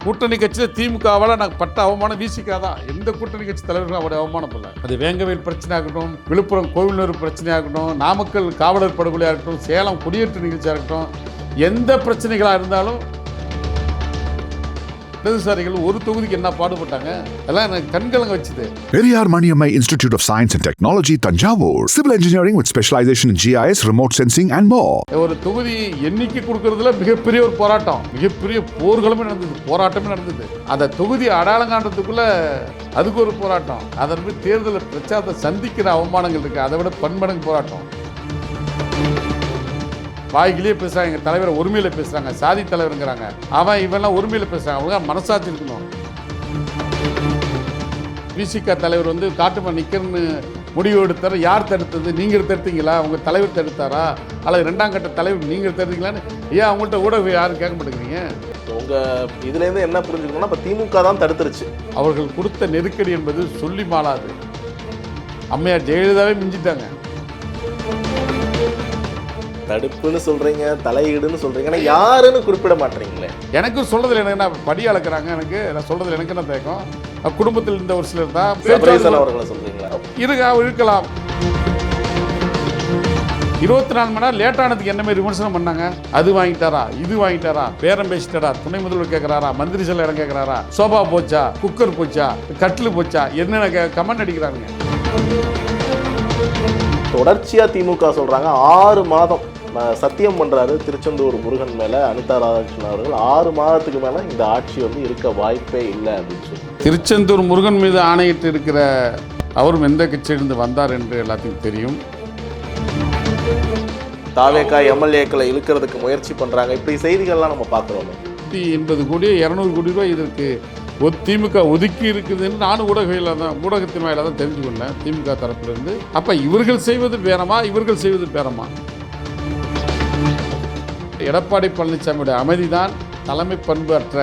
கூட்டணி கட்சியில் திமுகவால் நாங்கள் பட்ட அவமானம் விசிகா தான். எந்த கூட்டணி கட்சி தலைவர்களும் அவருடைய அவமானம் இல்லை. அது வேங்கவேல் பிரச்சனையாகட்டும், விழுப்புரம் கோவில்நூர் பிரச்சனையாகட்டும், நாமக்கல் காவலர் படுகொலையாக இருக்கட்டும், சேலம் குடியேற்ற நிகழ்ச்சியாக இருக்கட்டும், எந்த பிரச்சனைகளாக இருந்தாலும் இடதுசாரிகள் ஒரு தொகுதிக்கு என்ன பாடுபட்டாங்க எல்லாம் எனக்கு கண்கலங்க வச்சுது. Periyar Maniammai Institute of Science and Technology, Tanjavur. Civil engineering with specialization in GIS, remote sensing and more. ஒரு தொகுதி எண்ணிக்கை கொடுக்கறதுல மிகப்பெரிய ஒரு போராட்டம், மிகப்பெரிய போர்களுமே நடந்தது, போராட்டமே நடந்தது. அந்த தொகுதி அடையாளம் காண்றதுக்குள்ள அதுக்கு ஒரு போராட்டம். அதற்கு தேர்தல் பிரச்சாரத்தை சந்திக்கிற அவமானங்கள் இருக்கு, அதை விட பன்மடங்கு போராட்டம். வாய்கிலேயே பேசுகிறாங்க, எங்கள் தலைவரை ஒருமையில் பேசுகிறாங்க, சாதி தலைவருங்கிறாங்க. அவன் இவெல்லாம் ஒருமையில் பேசுகிறாங்க, அவங்க மனசாட்சி இருக்கணும். விசிகா தலைவர் வந்து காட்டுமா நிற்கிறன்னு முடிவு எடுத்தார். யார் தடுத்தது? நீங்கள் தடுத்தீங்களா? உங்கள் தலைவர் தடுத்தாரா? அல்லது ரெண்டாம் கட்ட தலைவர் நீங்கள் தடுத்தீங்களான்னு ஏன் அவங்கள்ட்ட ஊடகம் யாரும் கேட்க மாட்டேங்கிறீங்க? உங்கள் இதுலேருந்து என்ன புரிஞ்சுக்கணும்னா இப்போ திமுக தான் தடுத்துருச்சு. அவர்கள் கொடுத்த நெருக்கடி என்பது சொல்லி மாளாது. அம்மையார் ஜெயலலிதாவே மிஞ்சிட்டாங்க. தடுப்புன்னு சொல்றீங்க, தலையீடுன்னு சொல்றீங்க, ஆனால் யாருன்னு குறிப்பிட மாட்டீங்களே. எனக்கு சொல்றதுல எனக்கு என்ன படி அளக்குறாங்க, எனக்கு நான் சொல்றதுல எனக்கு என்ன தேக்கம். குடும்பத்தில் இருந்த ஒரு சிலர் தான் அவர்களை சொல்றீங்களா? இருக்கலாம். 24 மணி நேரம் லேட்டானதுக்கு என்ன மாதிரி விமர்சனம் பண்ணாங்க. அது வாங்கிட்டாரா, இது வாங்கிட்டாரா, பேரம் பேசிட்டாரா, துணை முதல்வர் கேட்கிறாரா, மந்திரி சில இடம் கேட்கிறாரா, சோபா போச்சா, குக்கர் போச்சா, கட்டில் போச்சா, என்னென்ன கமெண்ட் அடிக்கிறாங்க. தொடர்ச்சியா திமுக சொல்றாங்க 6 மாதம் சத்தியம் பண்றாரு திருச்செந்தூர் முருகன் மேல அனிதா ராதாகிருஷ்ணன் அவர்கள். 6 மாதத்துக்கு மேல இந்த ஆட்சி வந்து இருக்க வாய்ப்பே இல்லை அப்படின்னு சொல்லி திருச்செந்தூர் முருகன் மீது ஆணையிட்டு இருக்கிற அவரும் எந்த கட்சியிலிருந்து வந்தார் என்று எல்லாத்துக்கும் தெரியும். தாவேகா எம்எல்ஏக்களை இழுக்கிறதுக்கு முயற்சி பண்றாங்க, இப்படி செய்திகள்லாம் நம்ம பார்க்குறோம். 80 கோடி 200 கோடி ரூபாய் இதற்கு திமுக ஒதுக்கி இருக்குதுன்னு நானும் ஊடகத்தின் வாயில தான் தெரிஞ்சு கொண்டேன் திமுக தரப்பிலிருந்து. அப்ப இவர்கள் செய்வது பேரமா, இவர்கள் செய்வது பேரமா? எடப்பாடி பழனிசாமியுடைய அமைதிதான், தலைமை பண்பு அற்ற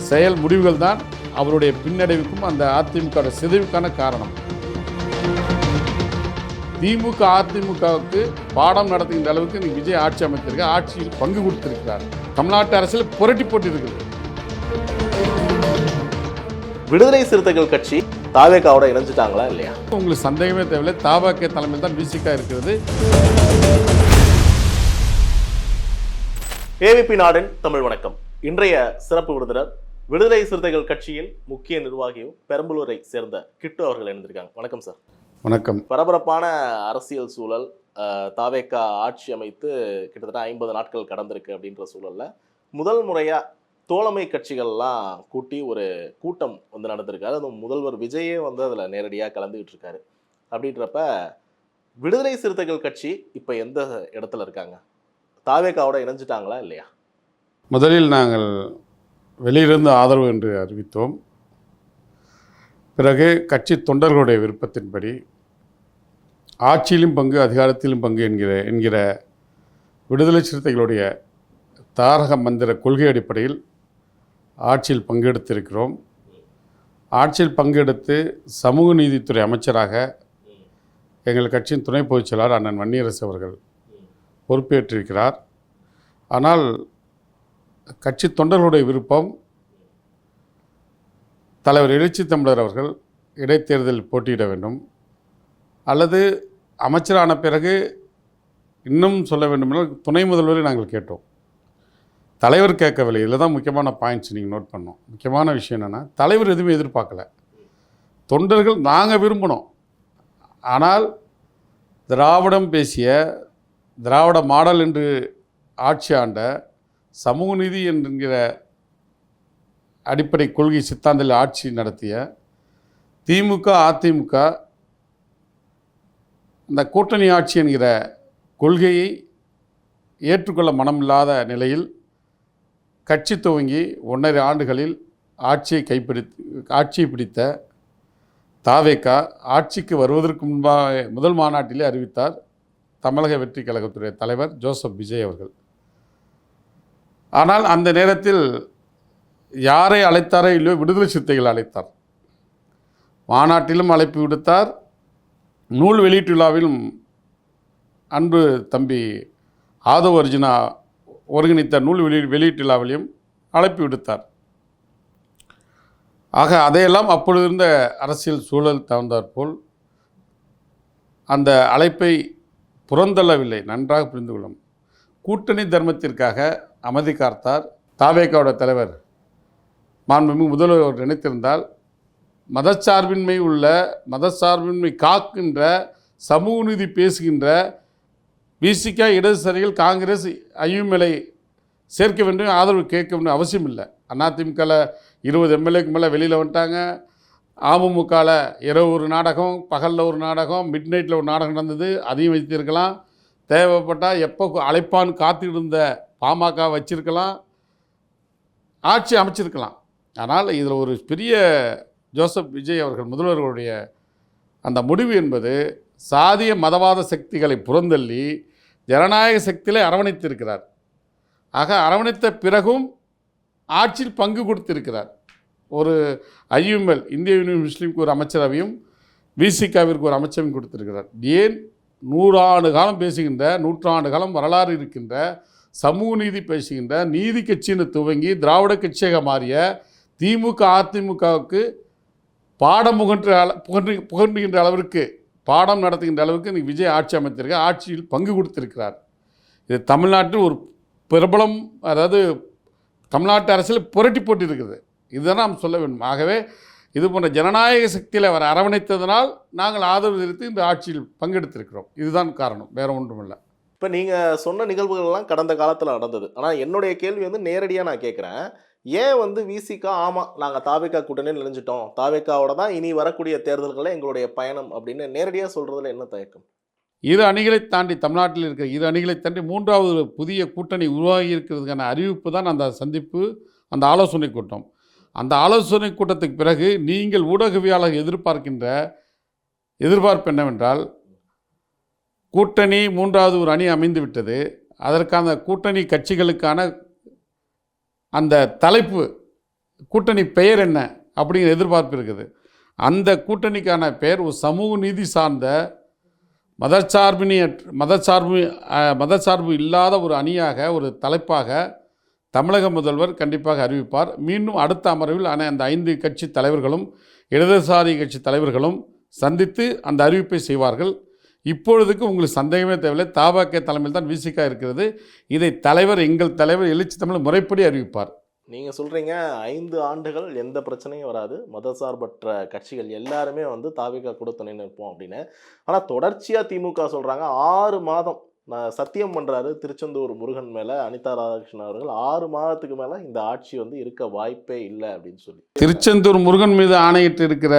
செயல் முடிவுகள் தான் அவருடைய பின்னடைவுக்கும் அந்த அதிமுக சிதைவுக்கான காரணம். திமுக அதிமுகவுக்கு பாடம் நடத்துகின்ற அளவுக்கு இன்னைக்கு விஜய் ஆட்சி அமைத்திருக்க, ஆட்சியில் பங்கு கொடுத்திருக்கிறார். தமிழ்நாட்டு அரசியல் புரட்டி போட்டிருக்கிறது. விடுதலை சிறுத்தைகள் கட்சி தாவேகாவோட இணைஞ்சிட்டாங்களா இல்லையா? உங்களுக்கு சந்தேகமே தேவையில்லை. தாவேகா தலைமையில் தான் விசிகா இருக்கிறது. ஏவிபி நாடன் தமிழ் வணக்கம். இன்றைய சிறப்பு விருந்தினர் விடுதலை சிறுத்தைகள் கட்சியின் முக்கிய நிர்வாகியும் பெரம்பலூரை சேர்ந்த கிட்டு அவர்கள் இணைந்திருக்காங்க. வணக்கம் சார். வணக்கம். பரபரப்பான அரசியல் சூழல், தாவேகா ஆட்சி அமைத்து கிட்டத்தட்ட 50 நாட்கள் கடந்திருக்கு அப்படின்ற சூழல்ல முதல் முறையா தோழமை கட்சிகள்லாம் கூட்டி ஒரு கூட்டம் வந்து நடந்திருக்காரு. அது முதல்வர் விஜயே வந்து அதில் நேரடியாக கலந்துக்கிட்டு இருக்காரு. அப்படின்றப்ப விடுதலை சிறுத்தைகள் கட்சி இப்போ எந்த இடத்துல இருக்காங்க? தாவேகாவோட இணைஞ்சிட்டாங்களா இல்லையா? முதலில் நாங்கள் வெளியிலிருந்து ஆதரவு என்று அறிவித்தோம். பிறகு கட்சி தொண்டர்களுடைய விருப்பத்தின்படி ஆட்சியிலும் பங்கு, அதிகாரத்திலும் பங்கு என்கிற விடுதலை சிறுத்தைகளுடைய தாரக மந்திர கொள்கை அடிப்படையில் ஆட்சியில் பங்கெடுத்திருக்கிறோம். ஆட்சியில் பங்கெடுத்து சமூக நீதித்துறை அமைச்சராக எங்கள் கட்சியின் துணை பொதுச் செயலாளர் அண்ணன் வன்னியரசு அவர்கள் பொறுப்பேற்றிருக்கிறார். ஆனால் கட்சி தொண்டர்களுடைய விருப்பம் தலைவர் எழுச்சி தமிழர் அவர்கள் இடைத்தேர்தலில் போட்டியிட வேண்டும், அல்லது அமைச்சரான பிறகு இன்னும் சொல்ல வேண்டுமென்றால் துணை முதல்வரை நாங்கள் கேட்டோம். தலைவர் கேட்கவில்லை. இதில் தான் முக்கியமான பாயிண்ட்ஸ் நீங்கள் நோட் பண்ணோம். முக்கியமான விஷயம் என்னென்னா, தலைவர் எதுவுமே எதிர்பார்க்கலை. தொண்டர்கள் நாங்கள் விரும்பினோம். ஆனால் திராவிடம் பேசிய, திராவிட மாடல் என்று ஆட்சி ஆண்ட, சமூக நீதி என்கிற அடிப்படை கொள்கை சித்தாந்தத்தில் ஆட்சி நடத்திய திமுக அதிமுக இந்த கூட்டணி ஆட்சி என்கிற கொள்கையை ஏற்றுக்கொள்ள மனமில்லாத நிலையில் கட்சி துவங்கி 1.5 ஆண்டுகளில் ஆட்சியை பிடித்த தாவேகா ஆட்சிக்கு வருவதற்கு முன்பாக முதல் மாநாட்டிலே அறிவித்தார் தமிழக வெற்றி கழகத்துடைய தலைவர் ஜோசப் விஜய் அவர்கள். ஆனால் அந்த நேரத்தில் யாரை அழைத்தாரோ இல்லையோ விடுதலை சிறுத்தைகள் அழைத்தார். மாநாட்டிலும் அழைப்பு விடுத்தார். நூல் வெளியீட்டு விழாவிலும் அன்பு தம்பி ஆதவ அர்ஜுனா ஒருங்கிணைத்த நூல் வெளியீட்டு விழாவிலையும் அழைப்பு விடுத்தார். ஆக அதையெல்லாம் அப்பொழுது இருந்த அரசியல் சூழல் தகுந்தாற்போல் அந்த அழைப்பை புறந்தள்ளவில்லை. நன்றாக புரிந்து கொள்ளும். கூட்டணி தர்மத்திற்காக அமைதி காத்தார் தாவேகாவோட தலைவர் மாண்புமிகு முதல்வர் அவர் நினைத்திருந்தால் மதச்சார்பின்மை காக்கின்ற சமூக நீதி பேசுகின்ற விசிக இடதுசாரிகள் காங்கிரஸ் ஐயுமேலை சேர்க்க வேண்டும், ஆதரவு கேட்க வேண்டும் அவசியம் இல்லை. அதிமுகவில் 20 எம்எல்ஏக்கு மேலே வெளியில் வந்துட்டாங்க. அமமுகவில் இரவு ஒரு நாடகம், பகலில் ஒரு நாடகம், மிட் நைட்டில் ஒரு நாடகம் நடந்தது. அதையும் வைத்திருக்கலாம். தேவைப்பட்டால் எப்போ அழைப்பான்னு காத்துக்கிட்டு இருந்த பாமக வச்சிருக்கலாம், ஆட்சி அமைச்சிருக்கலாம். ஆனால் இதில் ஒரு பெரிய ஜோசப் விஜய் அவர்கள் முதல்வர்களுடைய அந்த முடிவு என்பது சாதிய மதவாத சக்திகளை புறந்தள்ளி ஜனநாயக சக்திகளை அரவணைத்திருக்கிறார். ஆக அரவணைத்த பிறகும் ஆட்சியில் பங்கு கொடுத்திருக்கிறார். ஒரு ஐயுஎம்எல் இந்திய யூனியன் முஸ்லீமுக்கு ஒரு அமைச்சரவையும் விசிகாவிற்கு ஒரு அமைச்சரையும் கொடுத்திருக்கிறார். ஏன் 100 ஆண்டு காலம் பேசுகின்ற, 100 ஆண்டு காலம் வரலாறு இருக்கின்ற, சமூக நீதி பேசுகின்ற, நீதி கட்சின்னு துவங்கி திராவிட கட்சியாக மாறிய திமுக அதிமுகவுக்கு பாடம் புகண்டுகின்ற அளவிற்கு, பாடம் நடத்துகின்ற அளவுக்கு இன்றைக்கி விஜய் ஆட்சி அமைத்திருக்க, ஆட்சியில் பங்கு கொடுத்திருக்கிறார். இது தமிழ்நாட்டில் ஒரு பிரபலம், அதாவது தமிழ்நாட்டு அரசியல் புரட்டி போட்டு இருக்குது. இதுதான் நாம் சொல்ல வேண்டும். ஆகவே இது போன்ற ஜனநாயக சக்தியில் அவர் அரவணைத்ததனால் நாங்கள் ஆதரவு தெரிவித்து இந்த ஆட்சியில் பங்கெடுத்திருக்கிறோம். இதுதான் காரணம், வேறு ஒன்றுமில்லை. இப்போ நீங்கள் சொன்ன நிகழ்வுகள்லாம் கடந்த காலத்தில் நடந்தது. ஆனால் என்னுடைய கேள்வி வந்து நேரடியாக நான் கேட்குறேன், ஏன் வந்து விசிகா ஆமாம் நாங்கள் தாவேகா கூட்டணியில் நினைஞ்சிட்டோம், தாவேகாவோட தான் இனி வரக்கூடிய தேர்தல்களில் எங்களுடைய பயணம் அப்படின்னு நேரடியாக சொல்கிறதுல என்ன தயக்கம்? இரு அணிகளை தாண்டி, தமிழ்நாட்டில் இருக்கிற இரு அணிகளை தாண்டி 3வது புதிய கூட்டணி உருவாகி இருக்கிறதுக்கான அறிவிப்பு தான் அந்த சந்திப்பு, அந்த ஆலோசனை கூட்டம். அந்த ஆலோசனை கூட்டத்துக்கு பிறகு நீங்கள் ஊடகவியாளர் எதிர்பார்க்கின்ற எதிர்பார்ப்பு என்னவென்றால், கூட்டணி 3வது ஒரு அணி அமைந்து விட்டது, அதற்கான கூட்டணி கட்சிகளுக்கான அந்த தலைப்பு, கூட்டணி பெயர் என்ன அப்படிங்கிற எதிர்பார்ப்பு இருக்குது. அந்த கூட்டணிக்கான பெயர் ஒரு சமூக நீதி சார்ந்த மதச்சார்பு இல்லாத ஒரு அணியாக, ஒரு தலைப்பாக தமிழக முதல்வர் கண்டிப்பாக அறிவிப்பார். மீண்டும் அடுத்த அமர்வில் அந்த 5 கட்சி தலைவர்களும் இடதுசாரி கட்சி தலைவர்களும் சந்தித்து அந்த அறிவிப்பை செய்வார்கள். இப்பொழுதுக்கு உங்களுக்கு சந்தேகமே தேவையில்லை, தாபாக தலைமையில் தான் விசிகா இருக்கிறது. இதை எங்கள் தலைவர் எழுச்சி தமிழ் முறைப்படி அறிவிப்பார். நீங்கள் சொல்கிறீங்க 5 ஆண்டுகள் எந்த பிரச்சனையும் வராது, மதசார்பற்ற கட்சிகள் எல்லாருமே வந்து தாவேகா கூட துணை நிற்போம் அப்படின்னு. ஆனால் தொடர்ச்சியாக திமுக சொல்கிறாங்க 6 மாதம் சத்தியம் பண்ணுறாரு திருச்செந்தூர் முருகன் மேலே அனிதா ராதாகிருஷ்ணன் அவர்கள், 6 மாதத்துக்கு மேலே இந்த ஆட்சி வந்து இருக்க வாய்ப்பே இல்லை அப்படின்னு சொல்லி. திருச்செந்தூர் முருகன் மீது ஆணையிட்டு இருக்கிற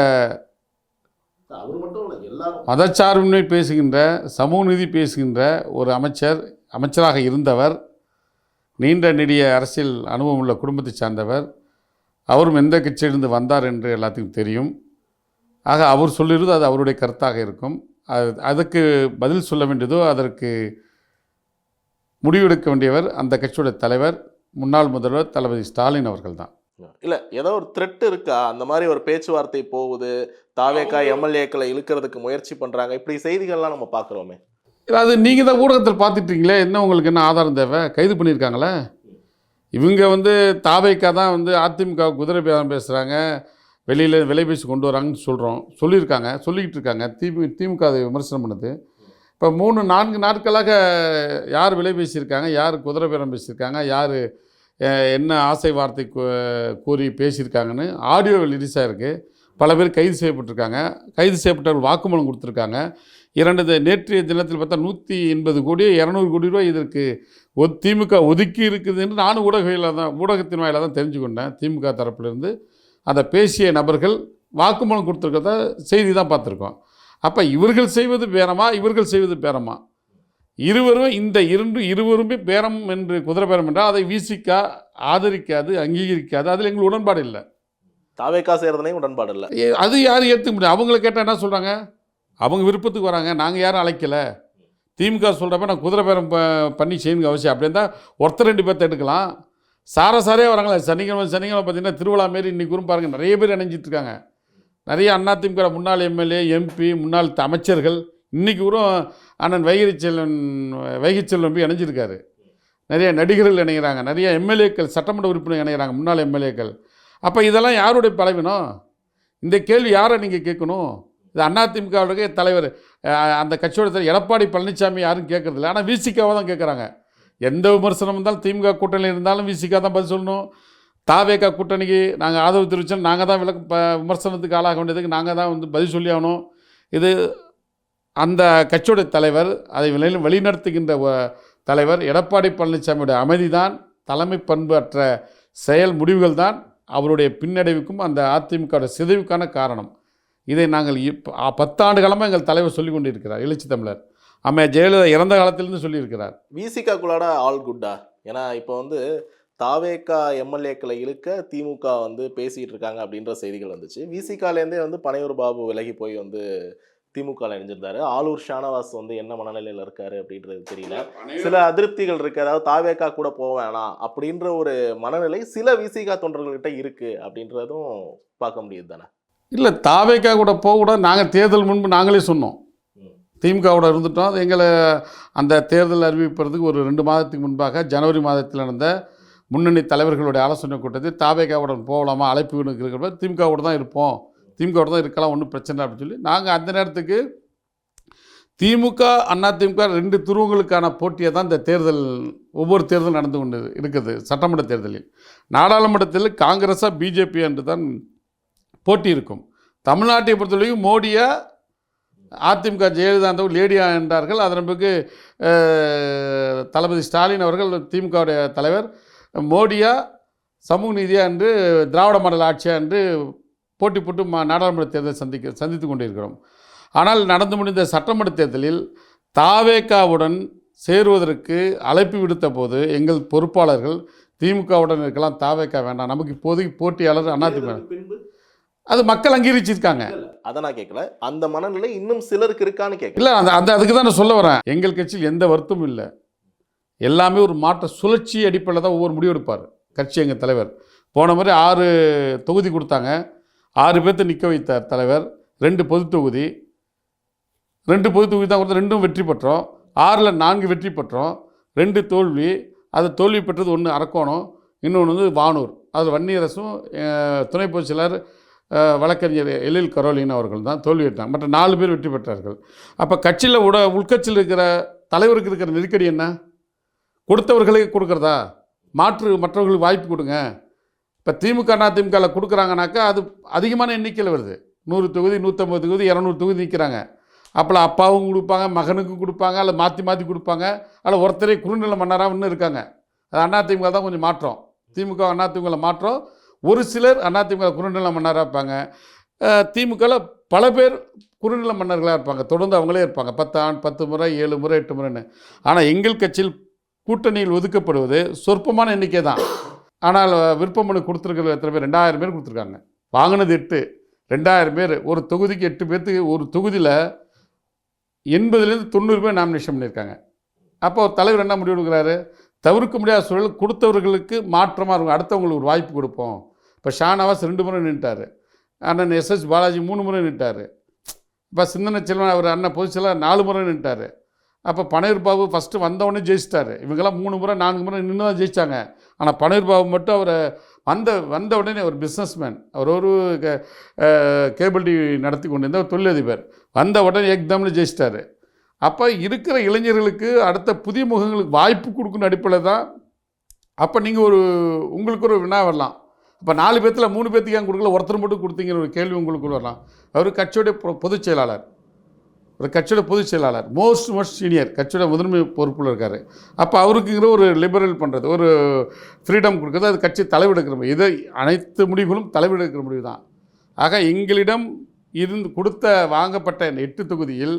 அவர் மட்டும் இல்லை, எல்லாரும் மதச்சார்பின்மை பேசுகின்ற, சமூக நீதி பேசுகின்ற ஒரு அமைச்சராக இருந்தவர், நீண்ட நெடிய அரசியல் அனுபவம் உள்ள குடும்பத்தை சார்ந்தவர். அவரும் எந்த கட்சியிலிருந்து வந்தார் என்று எல்லாத்துக்கும் தெரியும். ஆக அவர் சொல்லிடுவது அது அவருடைய கருத்தாக இருக்கும். அதுக்கு பதில் சொல்ல வேண்டியதோ, அதற்கு முடிவெடுக்க வேண்டியவர் அந்த கட்சியுடைய தலைவர், முன்னாள் முதல்வர் தளபதி ஸ்டாலின் அவர்கள் தான். இல்லை, ஏதோ ஒரு த்ரெட் இருக்கா, அந்த மாதிரி ஒரு பேச்சுவார்த்தை போகுது, தாவேகா எம்எல்ஏக்களை இழுக்கிறதுக்கு முயற்சி பண்ணுறாங்க, இப்படி செய்திகள்லாம் நம்ம பார்க்குறோமே. அது நீங்கள் தான் ஊடகத்தில் பார்த்துட்டீங்களே, என்ன உங்களுக்கு என்ன ஆதாரம் தேவை? கைது பண்ணியிருக்காங்களே. இவங்க வந்து தாவேகா தான் வந்து அதிமுக குதிரை பேரம் பேசுகிறாங்க, வெளியில் விலை பேசி கொண்டு வராங்கன்னு சொல்லிக்கிட்டு இருக்காங்க. திமுக அதை விமர்சனம் பண்ணுது. இப்போ 3-4 நாட்களாக யார் விலை பேசியிருக்காங்க, யார் குதிரை பேரம் பேசியிருக்காங்க, யார் என்ன ஆசை வார்த்தை கூறி பேசியிருக்காங்கன்னு ஆடியோ ரிலீஸ் ஆகிருக்கு. பல பேர் கைது செய்யப்பட்டிருக்காங்க. கைது செய்யப்பட்டவர்கள் வாக்குமூலம் கொடுத்துருக்காங்க. நேற்றைய தினத்தில் பார்த்தா 180 கோடி 200 கோடி ரூபாய் இதற்கு திமுக ஒதுக்கி இருக்குது என்று நானும் ஊடகத்தின் வாயிலாக தான் தெரிஞ்சுக்கொண்டேன். திமுக தரப்பிலிருந்து அந்த பேசிய நபர்கள் வாக்குமூலம் கொடுத்துருக்கிறத செய்தி தான் பார்த்துருக்கோம். அப்போ இவர்கள் செய்வது பேரமா, இவர்கள் செய்வது பேரமா? இருவருமே பேரம் என்று குதிரை பேரம் என்றால் அதை விசிகா ஆதரிக்காது, அங்கீகரிக்காது. அதில் எங்களுக்கு உடன்பாடு இல்லை. தாவேகா செய்கிறதுலையும் உடன்பாடு இல்லை. அது யாரும் ஏற்றுக்க முடியாது. அவங்கள கேட்டால் என்ன சொல்கிறாங்க, அவங்க விருப்பத்துக்கு வராங்க, நாங்கள் யாரும் அழைக்கலை. திமுக சொல்கிறப்ப நான் குதிரை பேரம் பண்ணி செய்யணுங்க அவசியம். அப்படி இருந்தால் ஒருத்தர் 2 பேர்த்த எடுக்கலாம். சாரே வராங்களே. சனிக்கிழமை பார்த்தீங்கன்னா திருவிழா மாரி இன்றைக்கி பாருங்கள், நிறைய பேர் இணைஞ்சிட்ருக்காங்க. நிறைய அதிமுக முன்னாள் எம்எல்ஏ, எம்பி, முன்னாள் அமைச்சர்கள், இன்றைக்கி கூட அண்ணன் வைகைச்செல்வன் போய் இணைஞ்சிருக்காரு. நிறைய நடிகர்கள் இணைகிறாங்க, நிறைய எம்எல்ஏக்கள், சட்டமன்ற உறுப்பினர் இணைகிறாங்க, முன்னாள் எம்எல்ஏக்கள். அப்போ இதெல்லாம் யாருடைய பலவீனம்? இந்த கேள்வி யாரை நீங்கள் கேட்கணும்? இது அதிமுகவுடைய தலைவர், அந்த கட்சியோட தலைவர் எடப்பாடி பழனிசாமி யாரும் கேட்குறதில்ல. ஆனால் விசிகாவை தான் கேட்குறாங்க. எந்த விமர்சனம் இருந்தாலும் திமுக கூட்டணியில் இருந்தாலும் விசிகா தான் பதில் சொல்லணும். தாவேகா கூட்டணிக்கு நாங்கள் ஆதரவு தெரிவித்தோம், நாங்கள் தான் விமர்சனத்துக்கு ஆளாக வேண்டியதுக்கு நாங்கள் தான் வந்து பதில் சொல்லி ஆகணும். இது அந்த கட்சியோட தலைவர், அதை வழிநடத்துகின்ற தலைவர் எடப்பாடி பழனிசாமியுடைய அமைதி தான், தலைமை பண்பற்ற செயல் முடிவுகள் தான் அவருடைய பின்னடைவுக்கும் அந்த அதிமுகவுடைய சிதைவுக்கான காரணம். இதை நாங்கள் 10 ஆண்டு காலமாக எங்கள் தலைவர் சொல்லிக் கொண்டிருக்கிறார். எழுச்சி தமிழர் அம்மையா ஜெயலலிதா இறந்த காலத்திலிருந்து சொல்லியிருக்கிறார். விசிகாக்குள்ளாட ஆல் குட்டா? ஏன்னா இப்போ வந்து தாவேகா எம்எல்ஏக்களை இழுக்க திமுக வந்து பேசிகிட்டு இருக்காங்க அப்படின்ற செய்திகள் வந்துச்சு. விசிகாலேருந்தே வந்து பனையூர் பாபு விலகி போய் வந்து திமுகவில் இணைஞ்சிருந்தாரு. ஆலூர் ஷானவாஸ் வந்து என்ன மனநிலையில் இருக்காரு அப்படின்றது தெரியல. சில அதிருப்திகள் இருக்குது. அதாவது தாவேகா கூட போவேணாம் அப்படின்ற ஒரு மனநிலை சில விசிகா தொண்டர்கள்கிட்ட இருக்குது அப்படின்றதும் பார்க்க முடியுது தானே? இல்லை, தாவேகா கூட போகக்கூடாது. நாங்கள் தேர்தல் முன்பு நாங்களே சொன்னோம், திமுகவோட இருந்துட்டோம். அது எங்களை அந்த தேர்தல் அறிவிப்பதற்கு ஒரு 2 மாதத்துக்கு முன்பாக ஜனவரி மாதத்தில் நடந்த முன்னணி தலைவர்களுடைய ஆலோசனை கூட்டத்தில் தாவேகாவுடன் போகலாமா, அழைப்பு இருக்கிறப்ப திமுகவோட தான் இருப்போம், திமுகவோட தான் இருக்கலாம், ஒன்றும் பிரச்சனை அப்படின்னு சொல்லி நாங்கள் அந்த நேரத்துக்கு திமுக அதிமுக 2 துருவங்களுக்கான போட்டியை தான் இந்த தேர்தல், ஒவ்வொரு தேர்தல் நடந்து கொண்டு இருக்குது. சட்டமன்ற தேர்தலில் நாடாளுமன்றத்தில் காங்கிரஸா பிஜேபி என்று தான் போட்டி இருக்கும். தமிழ்நாட்டை பொறுத்தவரைக்கும் மோடியா அதிமுக ஜெயலலிதா என்றவர் லேடியா என்றார்கள். அதன் பிறகு தளபதி ஸ்டாலின் அவர்கள் திமுகவுடைய தலைவர் மோடியா சமூக நீதியா என்று திராவிட மாடல் ஆட்சியா என்று போட்டி போட்டு நாடாளுமன்ற தேர்தலை சந்தித்து கொண்டிருக்கிறோம். ஆனால் நடந்து முடிந்த சட்டமன்ற தேர்தலில் தாவேகாவுடன் சேருவதற்கு அழைப்பு விடுத்த போது எங்கள் பொறுப்பாளர்கள் திமுகவுடன் இருக்கலாம், தாவேகா வேண்டாம், நமக்கு இப்போதைக்கு போட்டியாளர் அதிமுக, அது மக்கள் அங்கீகரிச்சிருக்காங்க. அதை நான் கேட்கல, அந்த மனநிலை இன்னும் சிலருக்கு இருக்கான்னு கேட்கல. இல்லை, அதுக்கு தான் நான் சொல்ல வரேன். எங்கள் கட்சியில் எந்த வருத்தமும் இல்லை. எல்லாமே ஒரு மாற்ற சுழற்சி அடிப்படையில் தான் ஒவ்வொரு முடிவு எடுப்பார் கட்சி. எங்கள் தலைவர் போன மாதிரி 6 தொகுதி கொடுத்தாங்க, 6 பேர்த்த நிற்க வைத்தார் தலைவர். 2 பொது தொகுதி தான் கொடுத்து 2ம் வெற்றி பெற்றோம். 6ல் 4 வெற்றி பெற்றோம், 2 தோல்வி. அது தோல்வி பெற்றது 1 அரக்கோணம், இன்னொன்று வந்து வானூர். அது வன்னியரசும் துணை பொதுச் செயலர் வழக்கறிஞர் எழில் கரோலின் அவர்கள் தான் தோல்வி பெற்றாங்க. மற்ற 4 பேர் வெற்றி பெற்றார்கள். அப்போ கட்சியில் உள்கட்சியில் இருக்கிற தலைவருக்கு இருக்கிற நெருக்கடி என்ன? கொடுத்தவர்களுக்கு கொடுக்குறதா, மற்றவர்களுக்கு வாய்ப்பு கொடுங்க. இப்போ திமுக அதிமுகவில் கொடுக்குறாங்கனாக்கா அது அதிகமான எண்ணிக்கையில் வருது. 100 தொகுதி 150 தொகுதி 200 தொகுதி நிற்கிறாங்க. அப்போலாம் அப்பாவும் கொடுப்பாங்க, மகனுக்கும் கொடுப்பாங்க, அல்லது மாற்றி கொடுப்பாங்க. அதில் ஒருத்தரே குறுநில மன்னராக இன்னும் இருக்காங்க. அது அதிமுக தான் கொஞ்சம் மாற்றம். திமுக அதிமுகவில் மாற்றம். ஒரு சிலர் அதிமுக குறுநில மன்னராக இருப்பாங்க. திமுகவில் பல பேர் குறுநில மன்னர்களாக இருப்பாங்க, தொடர்ந்து அவங்களே இருப்பாங்க 10 முறை 7 முறை 8 முறைன்னு. ஆனால் எங்கள் கட்சியில் கூட்டணியில் ஒதுக்கப்படுவது சொற்பமான எண்ணிக்கை தான். ஆனால் விருப்ப மனு கொடுத்துருக்கிறது எத்தனை பேர்? 2000 பேர் கொடுத்துருக்காங்க. வாங்கினது 8, 2000 பேர். ஒரு தொகுதிக்கு 8 பேர்த்துக்கு ஒரு தொகுதியில் 80லேருந்து 90 பேர் நாமினேஷன் பண்ணியிருக்காங்க. அப்போ தலைவர் என்ன முடிவு எடுக்கிறாரு? தவிர்க்க முடியாத சூழல் கொடுத்தவர்களுக்கு மாற்றமாக இருக்கும், அடுத்தவங்களுக்கு ஒரு வாய்ப்பு கொடுப்போம். இப்போ ஷானவாஸ் 2 முறை நின்றுட்டார், அண்ணன் எஸ்எஸ் பாலாஜி 3 முறை நின்றுட்டார். இப்போ சிந்தனை செல்வன் அவர் அண்ணன் பொதுச்செயலாளர் 4 முறை நின்றுட்டார். அப்போ பனையூர் பாபு ஃபஸ்ட்டு வந்தவொடனே ஜெயிச்சிட்டார். இவங்கெல்லாம் 3 முறை 4 முறை நின்று தான் ஜெயித்தாங்க. ஆனால் பனையூர் பாபு மட்டும் அவர் வந்த உடனே ஒரு பிஸ்னஸ்மேன், அவர் ஒரு கேபிள் டிவி நடத்தி கொண்டிருந்த ஒரு தொழிலதிபர், வந்த உடனே ஏக்தம்னு ஜெயிச்சிட்டார். அப்போ இருக்கிற இளைஞர்களுக்கு அடுத்த புதிய முகங்களுக்கு வாய்ப்பு கொடுக்கணும் அடிப்படையில் தான். அப்போ நீங்கள் உங்களுக்கு ஒரு வினா வரலாம், அப்போ 4 பேர்த்தில் 3 பேர்த்துக்கு ஏன் கொடுக்கல, ஒருத்தர் மட்டும் கொடுத்தீங்கிற ஒரு கேள்வி உங்களுக்கு வரலாம். அவர் கட்சியோடைய பொதுச் செயலாளர், பொதுச் செயலாளர், மோஸ்ட் சீனியர், கட்சியோட முதன்மை பொறுப்பில் இருக்கார். அப்போ அவருக்குங்கிற ஒரு லிபரல் பண்ணுறது, ஒரு ஃப்ரீடம் கொடுக்குறது, அது கட்சி தலைவெடுக்கிற முடிவு. இதை அனைத்து முடிவுகளும் தலைவெடுக்கிற முடிவு தான். ஆக எங்களிடம் கொடுத்த வாங்கப்பட்ட 8 தொகுதியில்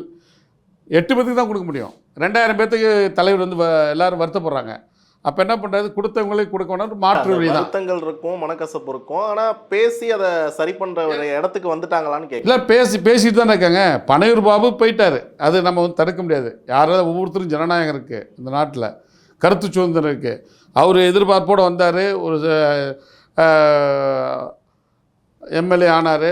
8 பேர்த்துக்கு தான் கொடுக்க முடியும். 2000 பேர்த்துக்கு தலைவர் வந்து எல்லோரும் வருத்தப்படுறாங்க. அப்போ என்ன பண்ணுறது? கொடுத்தவங்களே கொடுக்க வேண்டாம், மாற்று வழி தான். வருத்தங்கள் இருக்கும், மனக்கசப்பு இருக்கும். ஆனால் பேசி அதை சரி பண்ணுற இடத்துக்கு வந்துட்டாங்களான்னு கேட்க இல்லை, பேசிட்டு தான் இருக்காங்க. பனையூர் பாபு போயிட்டார், அது நம்ம வந்து தடுக்க முடியாது. யாராவது ஒவ்வொருத்தரும் ஜனநாயகம் இருக்குது இந்த நாட்டில், கருத்து சுதந்திரம் இருக்குது. அவர் எதிர்பார்ப்போடு வந்தார், ஒரு எம்எல்ஏ ஆனார்,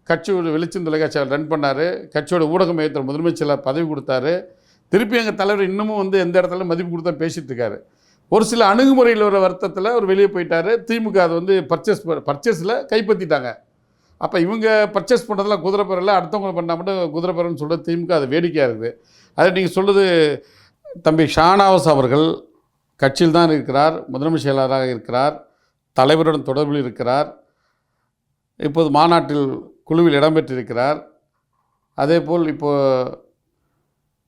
கட்சியோட வெளிச்சம் தொலைக்காட்சியில் ரன் பண்ணார், கட்சியோட ஊடக மையத்தில் முதன்மை செயலர் பதவி கொடுத்தாரு. திருப்பி எங்கள் தலைவர் இன்னமும் வந்து எந்த இடத்துல மதிப்பு கொடுத்தா பேசிகிட்டு இருக்காரு. ஒரு சில அணுகுமுறையில் ஒரு வருத்தத்தில் அவர் வெளியே போயிட்டார். திமுக அது வந்து பர்ச்சேஸில் கைப்பற்றிட்டாங்க. அப்போ இவங்க பர்ச்சேஸ் பண்ணுறதுல குதிரை பெறல, அடுத்தவங்க பண்ணால் மட்டும் குதிரை பெறன்னு சொல்கிறது திமுக அது வேடிக்கையாக இருக்குது. அது நீங்கள் சொல்கிறது தம்பி ஷானவாஸ் அவர்கள் கட்சியில் தான் இருக்கிறார், முதன்மை செயலாளராக இருக்கிறார், தலைவருடன் தொடர்பில் இருக்கிறார், இப்போது மாநாட்டில் குழுவில் இடம்பெற்றிருக்கிறார். அதேபோல் இப்போது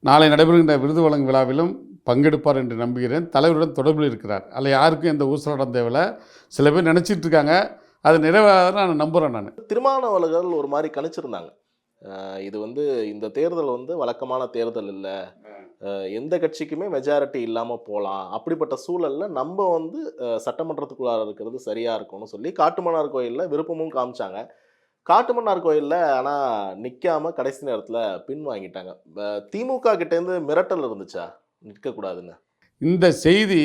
நாளை நடைபெறுகின்ற விருது வழங்கும் விழாவிலும் பங்கெடுப்பார் என்று நம்புகிறேன். தலைவருடன் தொடர்பில் இருக்கிறார். அதில் யாருக்கும் எந்த ஊசலாட்டம் தேவையில்லை. சில பேர் நினச்சிட்டு இருக்காங்க, அது நிறைவேறாத நான் நம்புகிறேன். நான் திருமாவளவர்கள் ஒரு மாதிரி கணிச்சிருந்தாங்க, இது வந்து இந்த தேர்தல் வந்து வழக்கமான தேர்தல் இல்லை, எந்த கட்சிக்குமே மெஜாரிட்டி இல்லாமல் போகலாம், அப்படிப்பட்ட சூழலில் நம்ம வந்து சட்டமன்றத்துக்குள்ளார இருக்கிறது சரியாக இருக்கும்னு சொல்லி காட்டுமன்னார் கோயிலில் விருப்பமும் காமிச்சாங்க. காட்டுமன்னார் கோயிலில் ஆனால் நிற்காமல் கடைசி நேரத்தில் பின் வாங்கிட்டாங்க. திமுக கிட்டேருந்து மிரட்டல் இருந்துச்சா நிற்கக்கூடாதுன்னு? இந்த செய்தி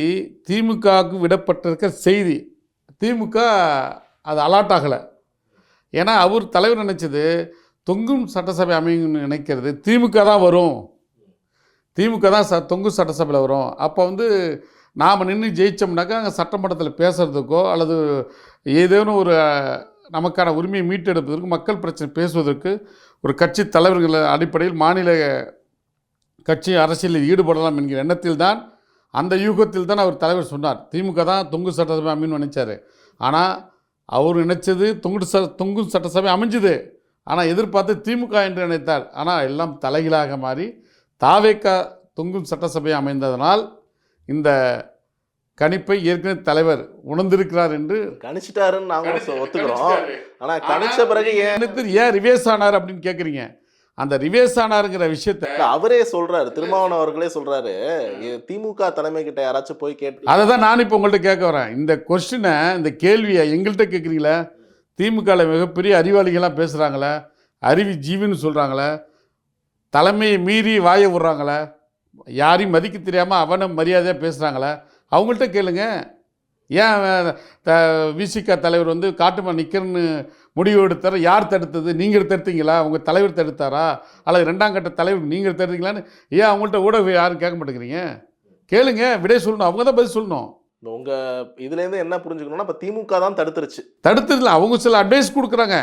திமுகவுக்கு விடப்பட்டிருக்க செய்தி, திமுக அது அலாட் ஆகலை. ஏன்னா அவர் தலைவர் நினச்சது தொங்கும் சட்டசபை அமையும்னு நினைக்கிறது திமுக தான் வரும், திமுக தான் தொங்கும் சட்டசபையில் வரும். அப்போ வந்து நாம் நின்று ஜெயித்தோம்னாக்கா அங்கே சட்டமன்றத்தில் பேசுகிறதுக்கோ அல்லது ஏதேனும் ஒரு நமக்கான உரிமையை மீட்டெடுப்பதற்கு, மக்கள் பிரச்சனை பேசுவதற்கு ஒரு கட்சி தலைவர்கள் அடிப்படையில் மாநில கட்சி அரசியலில் ஈடுபடலாம் என்கிற எண்ணத்தில் தான், அந்த யூகத்தில் தான் அவர் தலைவர் சொன்னார் திமுக தான் தொங்கு சட்டசபை அமைன்னு நினைச்சார். ஆனால் அவர் நினைச்சது தொங்கு சட்டசபை அமைஞ்சுது, ஆனால் எதிர்பார்த்து திமுக என்று நினைத்தார். ஆனால் எல்லாம் தலைகீழாக மாறி தாவேக தொங்கும் சட்டசபை அமைந்ததனால் இந்த கணிப்பை ஏற்கனவே தலைவர் உணர்ந்திருக்கிறார் என்று கணிச்சிட்டாருன்னு நாங்கள் ஒத்துக்கிறோம். ஆனால் கணிச்ச பிறகு ஏன் ரிவேஸ் ஆனார் அப்படின்னு கேட்குறீங்க. அந்த ரிவேஸ் ஆனாருங்கிற விஷயத்தை அவரே சொல்றாரு, திருமாவளவன் அவர்களே சொல்றாரு, திமுக தலைமை கிட்ட யாராச்சும் போய் கேட்டு. அதை தான் நான் இப்போ உங்கள்கிட்ட கேட்க வரேன். இந்த கொஸ்டினை, இந்த கேள்வியை எங்கள்கிட்ட கேட்குறீங்களே. திமுகவில் மிகப்பெரிய அறிவாளிகளாக பேசுகிறாங்களே, அறிவி ஜீவின்னு சொல்கிறாங்களே, தலைமையை மீறி வாயை விட்றாங்களே, யாரையும் மதிக்க தெரியாமல் அவனை மரியாதையாக பேசுகிறாங்களே, அவங்கள்ட்ட கேளுங்க. ஏன் விசிக தலைவர் வந்து காட்டுமன் நிற்கிறன்னு முடிவு எடுத்தார்? யார் தடுத்தது? நீங்கள் தடுத்தீங்களா? உங்கள் தலைவர் தடுத்தாரா? அல்லது ரெண்டாம் கட்ட தலைவர் நீங்கள் தடுத்தீங்களான்னு ஏன் அவங்கள்ட்ட ஊடக யாரும் கேட்க மாட்டேங்கிறீங்க? கேளுங்க, விடை சொல்லணும், அவங்க தான் பதில் சொல்லணும். உங்கள் இதுலேருந்து என்ன புரிஞ்சுக்கணும்னா, இப்போ திமுக தான் தடுத்துடல. அவங்க சில அட்வைஸ் கொடுக்குறாங்க.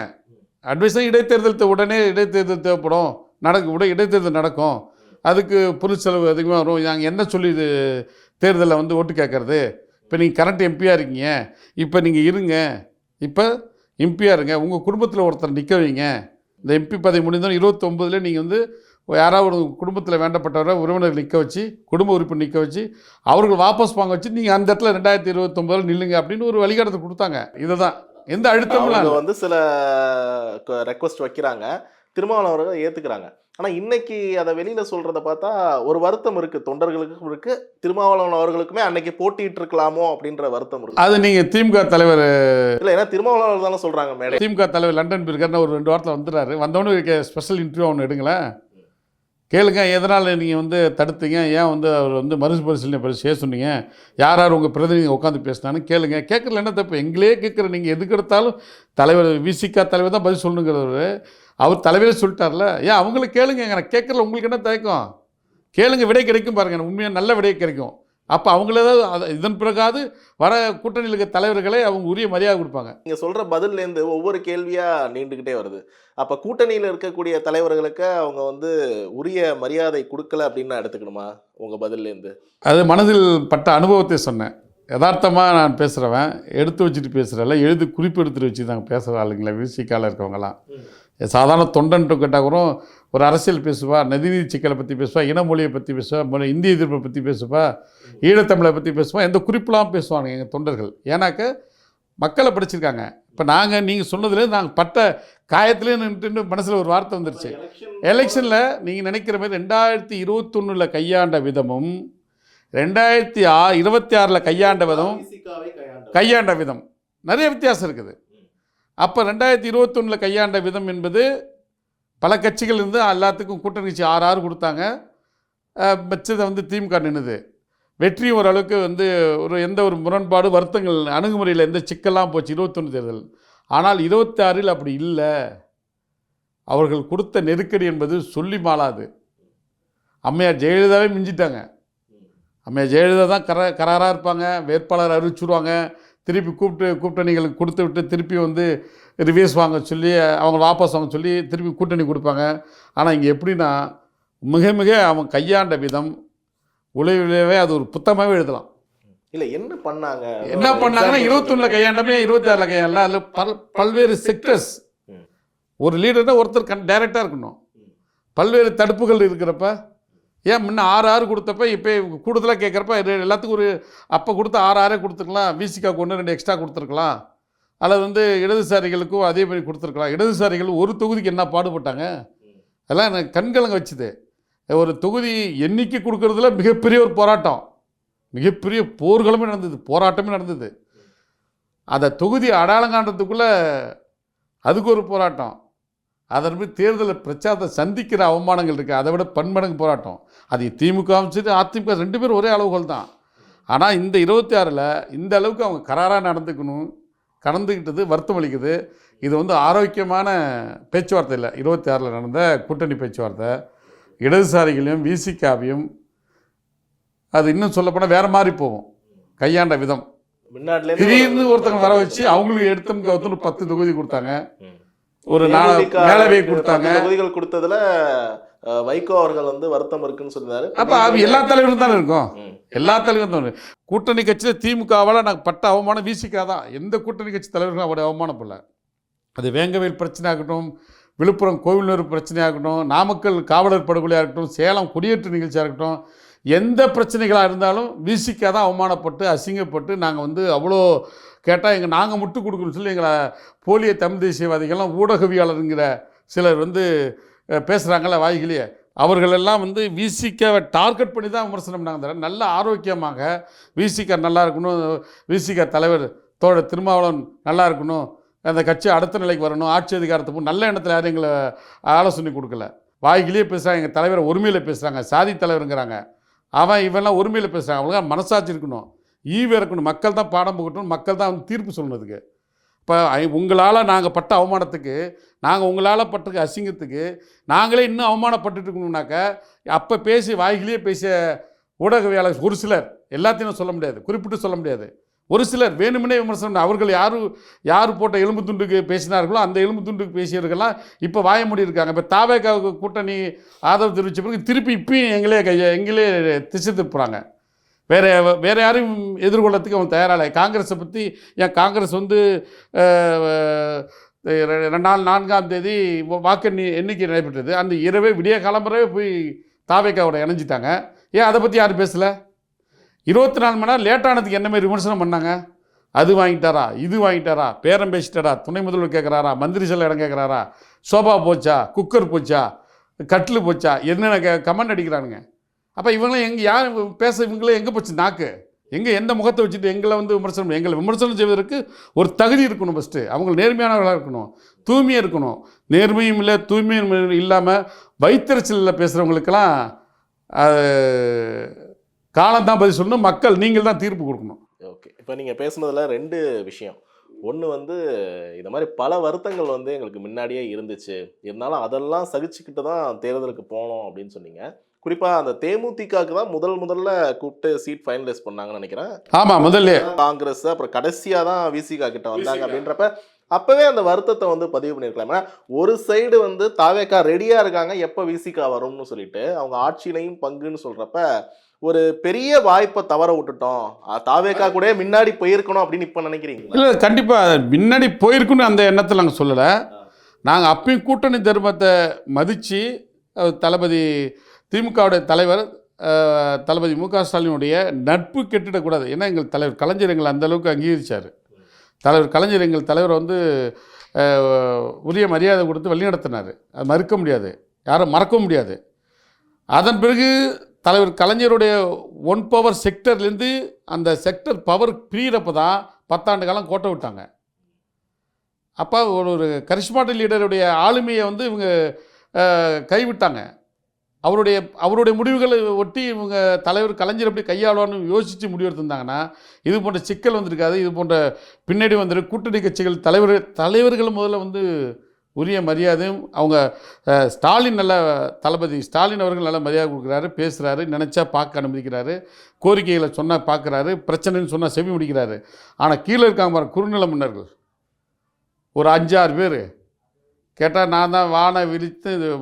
அட்வைஸ் தான் இடைத்தேர்தல் உடனே இடைத்தேர்தல் தேவைப்படும், இடைத்தேர்தல் நடக்கும், அதுக்கு பொருள் செலவு அதிகமாக வரும், நாங்கள் என்ன சொல்லி தேர்தலில் வந்து ஓட்டு கேட்குறது? இப்போ நீங்கள் கரண்ட் எம்பியாக இருக்கீங்க, இப்போ நீங்கள் இருங்க, இப்போ எம்பியாக இருங்க, உங்கள் குடும்பத்தில் ஒருத்தர் நிற்க வைங்க. இந்த எம்பி பதவி முடிந்தோம் 29 நீங்கள் வந்து யாராவது ஒரு குடும்பத்தில் வேண்டப்பட்டவரை உறவினர் நிற்க வச்சு, குடும்ப உறுப்பினர் நிற்க வச்சு, அவர்கள் வாபஸ் வாங்க வச்சு நீங்கள் அந்த இடத்துல 2029 நில்லுங்க அப்படின்னு ஒரு வழிகாட்டத்தை கொடுத்தாங்க. இதுதான் எந்த அழுத்தமும் வந்து சில ரெக்வஸ்ட் வைக்கிறாங்க, திருமாவளவர்கள் ஏற்றுக்கிறாங்க. ஆனால் இன்னைக்கு அதை வெளியில் சொல்கிறத பார்த்தா ஒரு வருத்தம் இருக்குது, தொண்டர்களுக்கும் இருக்குது, திருமாவளவன் அவர்களுக்குமே அன்னைக்கு போட்டிட்டு இருக்கலாமோ அப்படின்ற வருத்தம் இருக்குது. அது நீங்கள் திமுக தலைவர் இல்லை, ஏன்னா திருமாவளவன் தானே சொல்கிறாங்க மேடை. திமுக தலைவர் லண்டன் போயிருக்காருன்னு ஒரு 2 வாரத்தில் வந்துடுறாரு. வந்தவொடனே ஸ்பெஷல் இன்டர்வியூ ஒன்று எடுங்களேன், கேளுங்க எதனால் நீங்கள் வந்து தடுத்தீங்க, ஏன் வந்து அவர் வந்து மறுபரிசீலனை செய்ய சொன்னீங்க, யார் யார் உங்கள் பிரதிநிதிங்க உட்காந்து பேசினான்னு கேளுங்க. கேட்குறதுல என்ன தப்பு? எங்களே கேட்குற நீங்கள் எதுக்கு எடுத்தாலும் தலைவர் விசிக தலைவர் தான் பதில் சொல்லணுங்கிறவர் அவர் தலைவரே சொல்லிட்டார்ல, ஏன் அவங்கள கேளுங்க. எனக்கு கேட்குறல உங்களுக்கு என்ன தயக்கம்? கேளுங்க, விடை கிடைக்கும் பாருங்கள், உண்மையாக நல்ல விடை கிடைக்கும். அப்போ அவங்கள ஏதாவது இதன் பிறகாவது வர கூட்டணியில் இருக்க தலைவர்களை அவங்க உரிய மரியாதை கொடுப்பாங்க. நீங்கள் சொல்கிற பதில்லேருந்து ஒவ்வொரு கேள்வியாக நீண்டுக்கிட்டே வருது. அப்போ கூட்டணியில் இருக்கக்கூடிய தலைவர்களுக்கு அவங்க வந்து உரிய மரியாதை கொடுக்கல அப்படின்னு நான் எடுத்துக்கணுமா உங்கள் பதில்லேருந்து? அது மனதில் பட்ட அனுபவத்தை சொன்னேன். யதார்த்தமாக நான் பேசுகிறவன், எடுத்து வச்சுட்டு பேசுகிறல, எழுதி குறிப்பு எடுத்துகிட்டு வச்சு தாங்க பேசுகிற ஆளுங்களா விசிகாவில் இருக்கவங்களாம். சாதாரண தொண்டன்ட்டு கேட்டால் கூட ஒரு அரசியல் பேசுவா, நதிநீதி சிக்கலை பற்றி பேசுவா, இனமொழியை பற்றி பேசுவா, இந்திய எதிர்ப்பை பற்றி பேசுவா, ஈழத்தமிழை பற்றி பேசுவா, எந்த குறிப்பெலாம் பேசுவாங்க எங்கள் தொண்டர்கள். ஏன்னாக்க மக்களை படிச்சிருக்காங்க. இப்போ நீங்கள் சொன்னதுலேருந்து நாங்கள் பட்ட காயத்துலேயே நின்று மனசில் ஒரு வார்த்தை வந்துருச்சு. எலெக்ஷனில் நீங்கள் நினைக்கிற மாதிரி 2021 கையாண்ட விதமும் 2026 கையாண்ட விதம் நிறைய வித்தியாசம் இருக்குது. அப்போ 2021 கையாண்ட விதம் என்பது பல கட்சிகள் இருந்து எல்லாத்துக்கும் கூட்டணி கட்சி 6 கொடுத்தாங்க, மிச்சதை வந்து திமுக நின்றுது. வெற்றி ஓரளவுக்கு வந்து எந்த ஒரு முரண்பாடு வருத்தங்கள் அணுகுமுறையில் எந்த சிக்கல்லாம் போச்சு 21 தேர்தல். ஆனால் 26 அப்படி இல்லை. அவர்கள் கொடுத்த நெருக்கடி என்பது சொல்லி மாளாது. அம்மையார் ஜெயலலிதாவே மிஞ்சிட்டாங்க. அம்மையா ஜெயலலிதா தான் கராராக இருப்பாங்க, வேட்பாளர் அறிவிச்சுடுவாங்க, திருப்பி கூட்டணிகளுக்கு கொடுத்து விட்டு திருப்பி வந்து ரிவ்யூஸ் வாங்க சொல்லி அவங்க வாபஸ் வாங்க சொல்லி திருப்பி கூட்டணி கொடுப்பாங்க. ஆனால் இங்கே எப்படின்னா மிக மிக அவன் கையாண்ட விதம் உலகவே அது ஒரு புத்தகமாகவே எழுதலாம். இல்லை என்ன பண்ணாங்கன்னா 21 கையாண்டமே 26 கையாண்டல. அதில் பல்வேறு செக்டர்ஸ். ஒரு லீடர்னா ஒருத்தர் டைரெக்டாக இருக்கணும். பல்வேறு தடுப்புகள் இருக்கிறப்ப ஏன் முன்ன 6 கொடுத்தப்ப இப்போ கூடுதலாக கேட்குறப்ப எல்லாத்துக்கும் ஒரு அப்போ கொடுத்த 6 கொடுத்துருக்கலாம், விசிகாவுக்கு 1-2 எக்ஸ்ட்ரா கொடுத்துருக்கலாம், அல்லது வந்து இடதுசாரிகளுக்கும் அதே மாதிரி கொடுத்துருக்கலாம். இடதுசாரிகள் ஒரு தொகுதிக்கு என்ன பாடுபட்டாங்க அதெல்லாம் எனக்கு கண்கலங்க வச்சுது. ஒரு தொகுதி எண்ணிக்கை கொடுக்கறதுல மிகப்பெரிய ஒரு போராட்டம், மிகப்பெரிய போர்களுமே நடந்தது, போராட்டமே நடந்தது. அந்த தொகுதி அடையாளங்காண்டத்துக்குள்ளே அதுக்கு ஒரு போராட்டம், அதன் பின் தேர்தலில் பிரச்சாரத்தை சந்திக்கிற அவமானங்கள் இருக்குது, அதை விட பன்மடங்கு போராட்டம். அது திமுகவும் சரி அதிமுக 2 பேரும் ஒரே அளவுகள் தான். ஆனால் இந்த 26 இந்த அளவுக்கு அவங்க கராராக கடந்துக்கிட்டது வருத்தம் அளிக்குது. இது வந்து ஆரோக்கியமான பேச்சுவார்த்தை இல்லை. 26 நடந்த கூட்டணி பேச்சுவார்த்தை இடதுசாரிகளையும் விசிகாவையும் அது இன்னும் சொல்லப்போனால் வேறு மாதிரி போகும். கையாண்ட விதம் திடீர்னு ஒருத்தங்க வர வச்சு அவங்களுக்கு எடுத்தவங்க 10 தொகுதி கொடுத்தாங்க, ஒரு மேலவை கொடுத்தாங்க. தொகுதிகள் கொடுத்ததுல வைகோ அவர்கள் வந்து வருத்தம் இருக்குன்னு சொன்னாரு. அப்போ எல்லா தலைவரும் தானே இருக்கும், எல்லா தலைவரும் தான். கூட்டணி கட்சியில் திமுகவால் நாங்கள் பட்ட அவமானம் விசிகா தான். எந்த கூட்டணி கட்சி தலைவர்களும் அவருடைய அவமானப்படல. அது வேங்கவேல் பிரச்சனை ஆகட்டும், விழுப்புரம் கோவில்நூர் பிரச்சனையாகட்டும், நாமக்கல் காவலர் படுகொலையாக இருக்கட்டும், சேலம் குடியேற்ற நிகழ்ச்சியாக இருக்கட்டும், எந்த பிரச்சனைகளாக இருந்தாலும் விசிகா தான் அவமானப்பட்டு அசிங்கப்பட்டு நாங்கள் வந்து அவ்வளோ கேட்டால் நாங்கள் முட்டு கொடுக்கணும்னு சொல்லி எங்களை போலிய தமிழ் தேசியவாதிகள்லாம் ஊடகவியாளருங்கிற சிலர் வந்து பேசுகிறாங்கள வாய்களையே, அவர்களெல்லாம் வந்து விசிகாவை டார்கெட் பண்ணி தான் விமர்சனம் பண்ணாங்க. தவிர நல்ல ஆரோக்கியமாக விசிகா நல்லா இருக்கணும், விசிகா தலைவர் தோழர் திருமாவளவன் நல்லா இருக்கணும், அந்த கட்சி அடுத்த நிலைக்கு வரணும், ஆட்சி அதிகாரத்துக்கு நல்ல எண்ணத்தில் யாரும் எங்களை ஆலோசனை கொடுக்கல. வாய்கிலேயே பேசுகிறாங்க, எங்கள் தலைவரை உரிமையில் பேசுகிறாங்க, சாதி தலைவருங்கிறாங்க. அவன் இவெல்லாம் உரிமையில் பேசுகிறாங்க. அவங்களுக்கு மனசாட்சி இருக்கணும், ஈவு இருக்கணும். மக்கள் தான் பாடம் போகட்டும், மக்கள் தான் வந்து தீர்ப்பு சொல்லணுதுக்கு. இப்போ உங்களால் நாங்கள் பட்ட அவமானத்துக்கு, நாங்கள் உங்களால் பட்ட அசிங்கத்துக்கு நாங்களே இன்னும் அவமானப்பட்டு இருக்கணும்னாக்க அப்போ பேசி வாய்கிலேயே பேசிய ஊடகவியாளர் ஒரு சிலர், எல்லாத்தையும் சொல்ல முடியாது, குறிப்பிட்டு சொல்ல முடியாது, ஒரு சிலர் வேணுமனே விமர்சனம். அவர்கள் யார் போட்ட எலும்பு துண்டுக்கு பேசினார்களோ அந்த எலும்பு துண்டுக்கு பேசியவர்கள்லாம் இப்போ வாய மூடி இருக்காங்க. இப்போ தாவேக கூட்டணி ஆதரவு தெரிவித்த பிறகு திருப்பி இப்பயும் எங்களே திசை திருப்புறாங்க. வேறு யாரையும் எதிர்கொள்ளத்துக்கு அவன் தயாராக. காங்கிரஸை பற்றி ஏன் காங்கிரஸ் வந்து 4ஆம் தேதி வாக்கு எண்ணிக்கை நடைபெற்றது, அந்த இரவே விடிய காலம்பரவே போய் தாவேக்காவோட இணைஞ்சிட்டாங்க. ஏன் அதை பற்றி யாரும் பேசலை? 24 மணி நேரம் லேட்டானதுக்கு என்ன மாதிரி விமர்சனம் பண்ணாங்க? அது வாங்கிட்டாரா, இது வாங்கிட்டாரா, பேரம் பேசிட்டாரா, துணை முதல்வர் கேட்குறாரா, மந்திரி சபை இடம் கேட்குறாரா, சோபா போச்சா, குக்கர் போச்சா, கட்டில் போச்சா, என்னென்ன கமெண்ட் அடிக்கிறானுங்க. அப்போ இவங்களாம் யார் பேச, இவங்களே எங்கே போச்சு நாக்கு? எந்த முகத்தை வச்சுட்டு எங்களை வந்து எங்களை விமர்சனம் செய்வதற்கு ஒரு தகுதி இருக்கணும். ஃபஸ்ட்டு அவங்க நேர்மையானவர்களாக இருக்கணும், தூய்மையாக இருக்கணும். நேர்மையும் இல்லை தூய்மையும் இல்லாமல் வைத்தறிச்சலில் பேசுகிறவங்களுக்கெல்லாம் காலம்தான் பதில் சொல்லணும், மக்கள் நீங்கள் தான் தீர்ப்பு கொடுக்கணும். ஓகே, இப்போ நீங்கள் பேசுனதில் 2 விஷயம். ஒன்று வந்து இந்த மாதிரி பல வருத்தங்கள் வந்து எங்களுக்கு முன்னாடியே இருந்துச்சு, இருந்தாலும் அதெல்லாம் சகிச்சுக்கிட்டு தான் தேர்தலுக்கு போனோம் அப்படின்னு சொன்னீங்க. குறிப்பாக அந்த தேமுதிகவுக்கு தான் முதல்ல கூப்பிட்டு சீட் ஃபைனலைஸ் பண்ணாங்கன்னு நினைக்கிறேன். ஆமாம், முதல்ல காங்கிரஸ், அப்புறம் கடைசியாக தான் விசிகா கிட்ட வந்தாங்க. அப்படின்றப்ப அப்போவே அந்த வருத்தத்தை வந்து பதிவு பண்ணியிருக்கலாம். ஏன்னா ஒரு சைடு வந்து தாவேக்கா ரெடியாக இருக்காங்க எப்போ விசிகா வரும்னு சொல்லிட்டு, அவங்க ஆட்சியிலையும் பங்குன்னு சொல்கிறப்ப ஒரு பெரிய வாய்ப்பை தவற விட்டுட்டோம், தாவேக்கா கூட முன்னாடி போயிருக்கணும் அப்படின்னு இப்போ நினைக்கிறீங்க? இல்லை, கண்டிப்பாக முன்னாடி போயிருக்குன்னு அந்த எண்ணத்தில் நாங்கள் சொல்லலை. நாங்கள் அப்பயும் கூட்டணி தர்மத்தை மதித்து தளபதி திமுகவுடைய தலைவர் தளபதி மு க ஸ்டாலினுடைய நட்பு கெட்டுடக்கூடாது. ஏன்னா எங்கள் தலைவர் கலைஞர் எங்களை அந்தளவுக்கு அங்கீகரித்தார். தலைவர் கலைஞர் எங்கள் தலைவர் வந்து உரிய மரியாதை கொடுத்து வழிநடத்தினார். அது மறுக்க முடியாது, யாரும் மறக்கவும் முடியாது. அதன் பிறகு தலைவர் கலைஞருடைய 1 பவர் செக்டர்லேருந்து அந்த செக்டர் பவர் பிரியிறப்ப தான் 10 ஆண்டு காலம் கோட்டை விட்டாங்க. அப்போ ஒரு கரிஷ்மாட்டிக் லீடருடைய ஆளுமையை வந்து இவங்க கைவிட்டாங்க. அவருடைய முடிவுகளை ஒட்டி இவங்க தலைவர் கலைஞர் எப்படி கையாளணும்னு யோசித்து முடிவெடுத்திருந்தாங்கன்னா இது போன்ற சிக்கல் வந்திருக்காது. இது போன்ற பின்னாடி வந்துட்டு கூட்டணி கட்சிகள் தலைவர்கள் முதல்ல வந்து உரிய மரியாதையும் அவங்க ஸ்டாலின் நல்ல தளபதி ஸ்டாலின் அவர்கள் நல்ல மரியாதை கொடுக்குறாரு, பேசுகிறாரு, நினச்சா பார்க்க அனுமதிக்கிறாரு, கோரிக்கைகளை சொன்னால் பார்க்குறாரு, பிரச்சனைன்னு சொன்னால் செவி முடிக்கிறாரு. ஆனால் கீழே இருக்காங்க பாருங்க குறுநில மன்னர்கள் ஒரு 5-6 பேர் கேட்டால் நான் தான்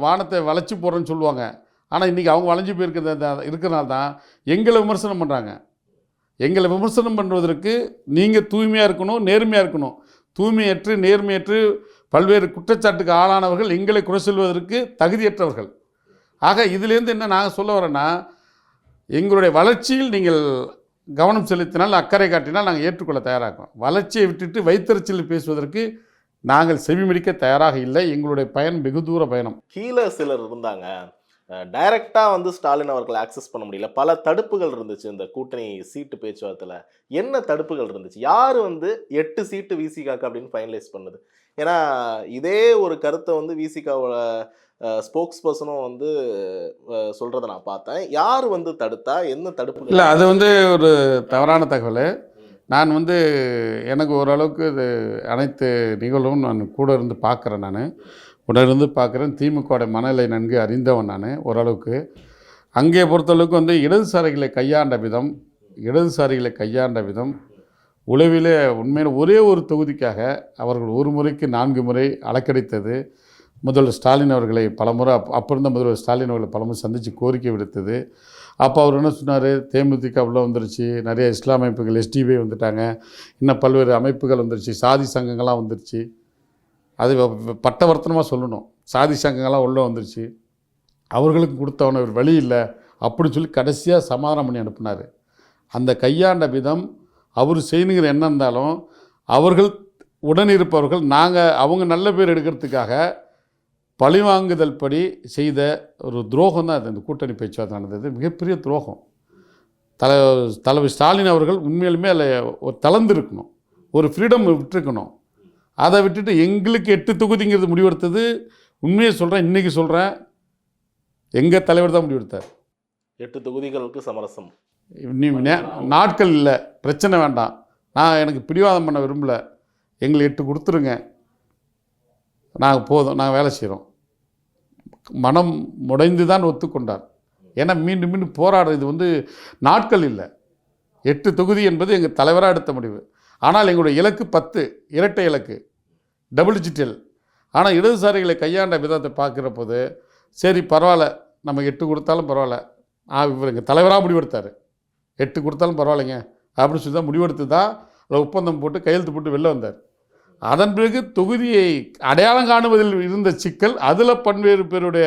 வானத்தை வளைச்சி போடுறேன்னு சொல்லுவாங்க. ஆனால் இன்றைக்கி அவங்க வளைஞ்சி இருக்கிறனால தான் எங்களை விமர்சனம் பண்ணுறாங்க. எங்களை விமர்சனம் பண்ணுவதற்கு நீங்கள் தூய்மையாக இருக்கணும், நேர்மையாக இருக்கணும். தூய்மையற்று நேர்மையற்று பல்வேறு குற்றச்சாட்டுக்கு ஆளானவர்கள் எங்களை குறை சொல்வதற்கு தகுதியற்றவர்கள். ஆக இதிலேருந்து என்ன நாங்கள் சொல்ல வரோன்னா, எங்களுடைய வளர்ச்சியில் நீங்கள் கவனம் செலுத்தினால், அக்கறை காட்டினால் நாங்கள் ஏற்றுக்கொள்ள தயாராகும். வளர்ச்சியை விட்டுட்டு வைத்தறிச்சலில் பேசுவதற்கு நாங்கள் செவிமடிக்க தயாராக இல்லை. எங்களுடைய பயணம் வெகு தூர பயணம். கீழே சிலர் இருந்தாங்க, டைரக்டாக வந்து ஸ்டாலின் அவர்களை ஆக்சஸ் பண்ண முடியல. பல தடுப்புகள் இருந்துச்சு இந்த கூட்டணி சீட்டு பேச்சுவார்த்தையில். என்ன தடுப்புகள் இருந்துச்சு? யார் வந்து 8 சீட்டு விசிகாக்கு அப்படின்னு ஃபைனலைஸ் பண்ணுது? ஏன்னா இதே ஒரு கருத்தை வந்து விசிகாவோட ஸ்போக்ஸ் பர்சனும் வந்து சொல்கிறத நான் பார்த்தேன். யார் வந்து தடுத்தா? என்ன தடுப்புகள்? இல்லை, அது வந்து ஒரு தவறான தகவல். நான் வந்து எனக்கு ஓரளவுக்கு இது அனைத்து நிகழ்வும் நான் கூட இருந்து பார்க்குறேன். நான் உடனிருந்து பார்க்குறேன். திமுகவோட மனநிலை நன்கு அறிந்தவன் நான் ஓரளவுக்கு. அங்கே பொறுத்தளவுக்கு வந்து இடதுசாரிகளை கையாண்ட விதம் உளவிலே உண்மையில் ஒரே ஒரு தொகுதிக்காக அவர்கள் ஒரு முறைக்கு 4 முறை அலக்கடித்தது. முதல்வர் ஸ்டாலின் அவர்களை பலமுறை அப்போ இருந்த முதல்வர் ஸ்டாலின் அவர்களை பலமுறை சந்தித்து கோரிக்கை விடுத்தது. அப்போ அவர் என்ன சொன்னார், தேமுதிக உள்ள வந்துருச்சு, நிறைய இஸ்லாம் அமைப்புகள் எஸ்டிபிஐ வந்துட்டாங்க, இன்னும் பல்வேறு அமைப்புகள் வந்துருச்சு, சாதி சங்கங்கள்லாம் வந்துருச்சு. அது பட்டவர்த்தனமாக சொல்லணும், சாதி சங்கங்கள்லாம் உள்ளே வந்துருச்சு, அவர்களுக்கு கொடுத்தவன ஒரு வழி இல்லை அப்படின்னு சொல்லி கடைசியாக சமாதானம் பண்ணி அனுப்புனார். அந்த கையாண்ட விதம் அவர் செய்யணுங்கிற எண்ணம் இருந்தாலும் அவர்கள் உடனிருப்பவர்கள் அவங்க நல்ல பேர் எடுக்கிறதுக்காக பழிவாங்குதல் படி செய்த ஒரு துரோகம் தான் அது. இந்த கூட்டணி பேச்சுவார்த்தை நடந்தது மிகப்பெரிய துரோகம். தலைவர் ஸ்டாலின் அவர்கள் உண்மையிலுமே அதில் ஒரு தளர்ந்துருக்கணும், ஒரு ஃப்ரீடம் விட்டுருக்கணும். அதை விட்டுட்டு எங்களுக்கு 8 தொகுதிங்கிறது முடிவெடுத்தது. உண்மையை சொல்கிறேன், இன்றைக்கி சொல்கிறேன், எங்கள் தலைவர் தான் முடிவெடுத்தார். 8 தொகுதிகளுக்கு சமரசம். நாட்கள் இல்லை, பிரச்சனை வேண்டாம், நான் எனக்கு பிடிவாதம் பண்ண விரும்பலை, எங்களை 8 கொடுத்துருங்க, நாங்கள் போதும், நாங்கள் வேலை செய்கிறோம். மனம் முடைந்து தான் ஒத்துக்கொண்டார். ஏன்னா மீண்டும் மீண்டும் போராடுறது இது வந்து நாட்கள் இல்லை. 8 தொகுதி என்பது எங்கள் தலைவராக எடுத்த முடிவு. ஆனால் எங்களுடைய இலக்கு 10, இரட்டை இலக்கு, டபுள் டிஜிட்டல். ஆனால் இடதுசாரிகளை கையாண்ட விதத்தை பார்க்குற போது சரி பரவாயில்ல, நம்ம 8 கொடுத்தாலும் பரவாயில்ல, இவர் எங்கள் தலைவராக முடிவெடுத்தார், 8 கொடுத்தாலும் பரவாயில்லைங்க அப்படின்னு சொல்லி தான் முடிவெடுத்து தான் ஒப்பந்தம் போட்டு கையெழுத்து போட்டு வெளில வந்தார். அதன் பிறகு தொகுதியை அடையாளம் காணுவதில் இருந்த சிக்கல், அதில் பல்வேறு பேருடைய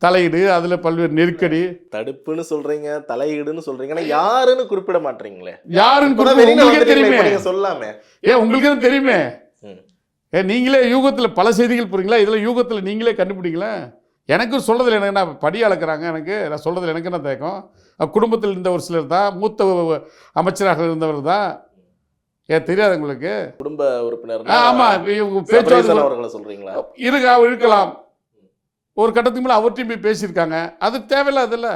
தலையீடு, அதில் பல்வேறு நெருக்கடி. தடுப்புன்னு சொல்றீங்க, தலையீடுன்னு சொல்றீங்க, ஆனால் யாருன்னு குறிப்பிட மாட்டீங்களே. யாருன்னு தெரியுமே, சொல்லாமே. உங்களுக்கு தான் தெரியுமே. நீங்களே யூகத்தில் பல செய்திகள் போறீங்களா, இதில் யூகத்தில் நீங்களே கண்டுபிடிங்களா. எனக்கு சொல்கிறதில் எனக்கு என்ன படி அளக்குறாங்க, நான் சொல்கிறதில் எனக்கு என்ன தேக்கம். குடும்பத்தில் இருந்த ஒரு சிலர் தான், மூத்த அமைச்சராக இருந்தவர் தான், ஏன் தெரியாது உங்களுக்கு? குடும்ப உறுப்பினர். ஆமாம், பேச்சுவார்த்தை சொல்கிறீங்களா? இருக்கலாம். ஒரு கட்டத்துக்கு மேலே அவர்கிட்டையும் போய் பேசியிருக்காங்க. அது தேவையில்லாதில்ல,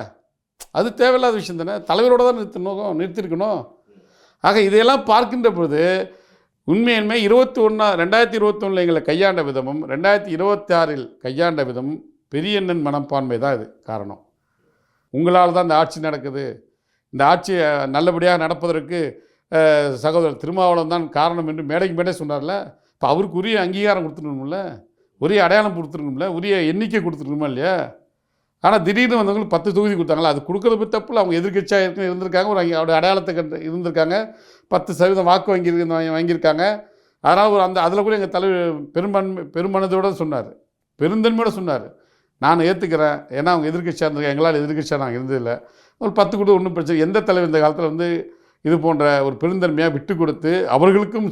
அது தேவையில்லாத விஷயம் தானே. தலைவரோட தான் நிறுத்திருக்கணும். ஆக இதையெல்லாம் பார்க்கின்ற பொழுது உண்மையின்மை 2021 எங்களை கையாண்ட விதமும் 2026 கையாண்ட விதமும் பெரியண்ணன் மனப்பான்மை தான் இது காரணம். உங்களால் தான் இந்த ஆட்சி நடக்குது, இந்த ஆட்சி நல்லபடியாக நடப்பதற்கு சகோதரர் திருமாவளவன் தான் காரணம் என்று மேடைக்கு மேடை சொன்னார்ல. இப்போ அவருக்கு உரிய அங்கீகாரம் கொடுத்துருக்கணும்ல, உரிய அடையாளம் கொடுத்துருக்கணும்ல, உரிய எண்ணிக்கை கொடுத்துருக்கணுமா இல்லையா? ஆனால் திடீர்னு வந்தவங்களுக்கு 10 தொகுதி கொடுத்தாங்களா, அது கொடுக்குறது தப்பில் அவங்க எதிர்கட்சியாக இருந்திருக்காங்க, ஒரு அவருடைய அடையாளத்தை இருந்திருக்காங்க, 10% வாக்கு வாங்கியிருக்காங்க. அதனால் அதில் கூட எங்கள் தலைவர் பெருமனதோடு சொன்னார், பெருந்தன்மையோடு சொன்னார், நான் ஏற்றுக்கிறேன், ஏன்னா அவங்க எதிர்கட்சியாக இருந்திருக்காங்க, எங்களால் எதிர்கட்சியாக நாங்கள் இருந்ததில்லை, ஒரு 10 கூட ஒன்றும் பிரச்சனை. எந்த தலைவர் இந்த காலத்தில் வந்து இது போன்ற ஒரு பெருந்தன்மையாக விட்டு கொடுத்து அவர்களுக்கும்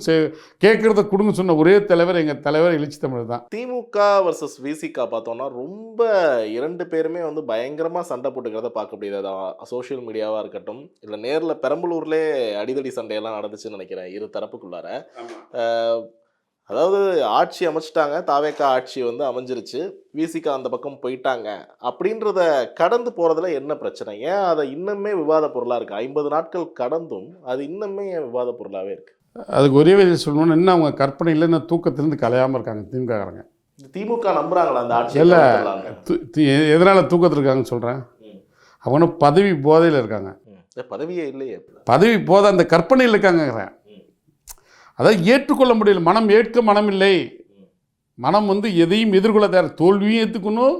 கேட்குறத கொடுங்க சொன்ன ஒரே தலைவர் எங்கள் தலைவர் எழுச்சி தமிழர் தான். திமுக வர்சஸ் விசிகா பார்த்தோம்னா ரொம்ப 2 பேருமே வந்து பயங்கரமாக சண்டை போட்டுக்கிறத பார்க்க முடியாது. சோஷியல் மீடியாவாக இருக்கட்டும், இல்லை நேரில் பெரம்பலூர்லேயே அடிதடி சண்டையெல்லாம் நடந்துச்சுன்னு நினைக்கிறேன் இரு தரப்புக்குள்ளார. அதாவது ஆட்சி அமைச்சிட்டாங்க, தாவேக்கா ஆட்சி வந்து அமைஞ்சிருச்சு, விசிகா அந்த பக்கம் போயிட்டாங்க அப்படின்றத கடந்து போகிறதுல என்ன பிரச்சனை? ஏன் அதை இன்னுமே விவாத பொருளாக இருக்குது? 50 நாட்கள் கடந்தும் அது இன்னுமே ஏன் விவாத பொருளாகவே இருக்குது? அதுக்கு ஒரே வழி சொல்லணும்னா, இன்னும் அவங்க கற்பனையில் இன்னும் தூக்கத்திலேருந்து கலையாமல் இருக்காங்க திமுககாரங்க. திமுக நம்புறாங்களா அந்த ஆட்சி இல்லை கவிழ்த்துடலாம்னு? எதனால் தூக்கத்தில் இருக்காங்கன்னு சொல்கிறேன். அவங்க பதவி போதையில் இருக்காங்க. பதவியே இல்லையே. பதவி போதை அந்த கற்பனையில் இருக்காங்கங்கிறேன். அதாவது ஏற்றுக்கொள்ள முடியல. மனம் ஏற்க மனம் இல்லை. மனம் வந்து எதையும் எதிர்கொள்ள தயார். தோல்வியும் ஏற்றுக்கணும்,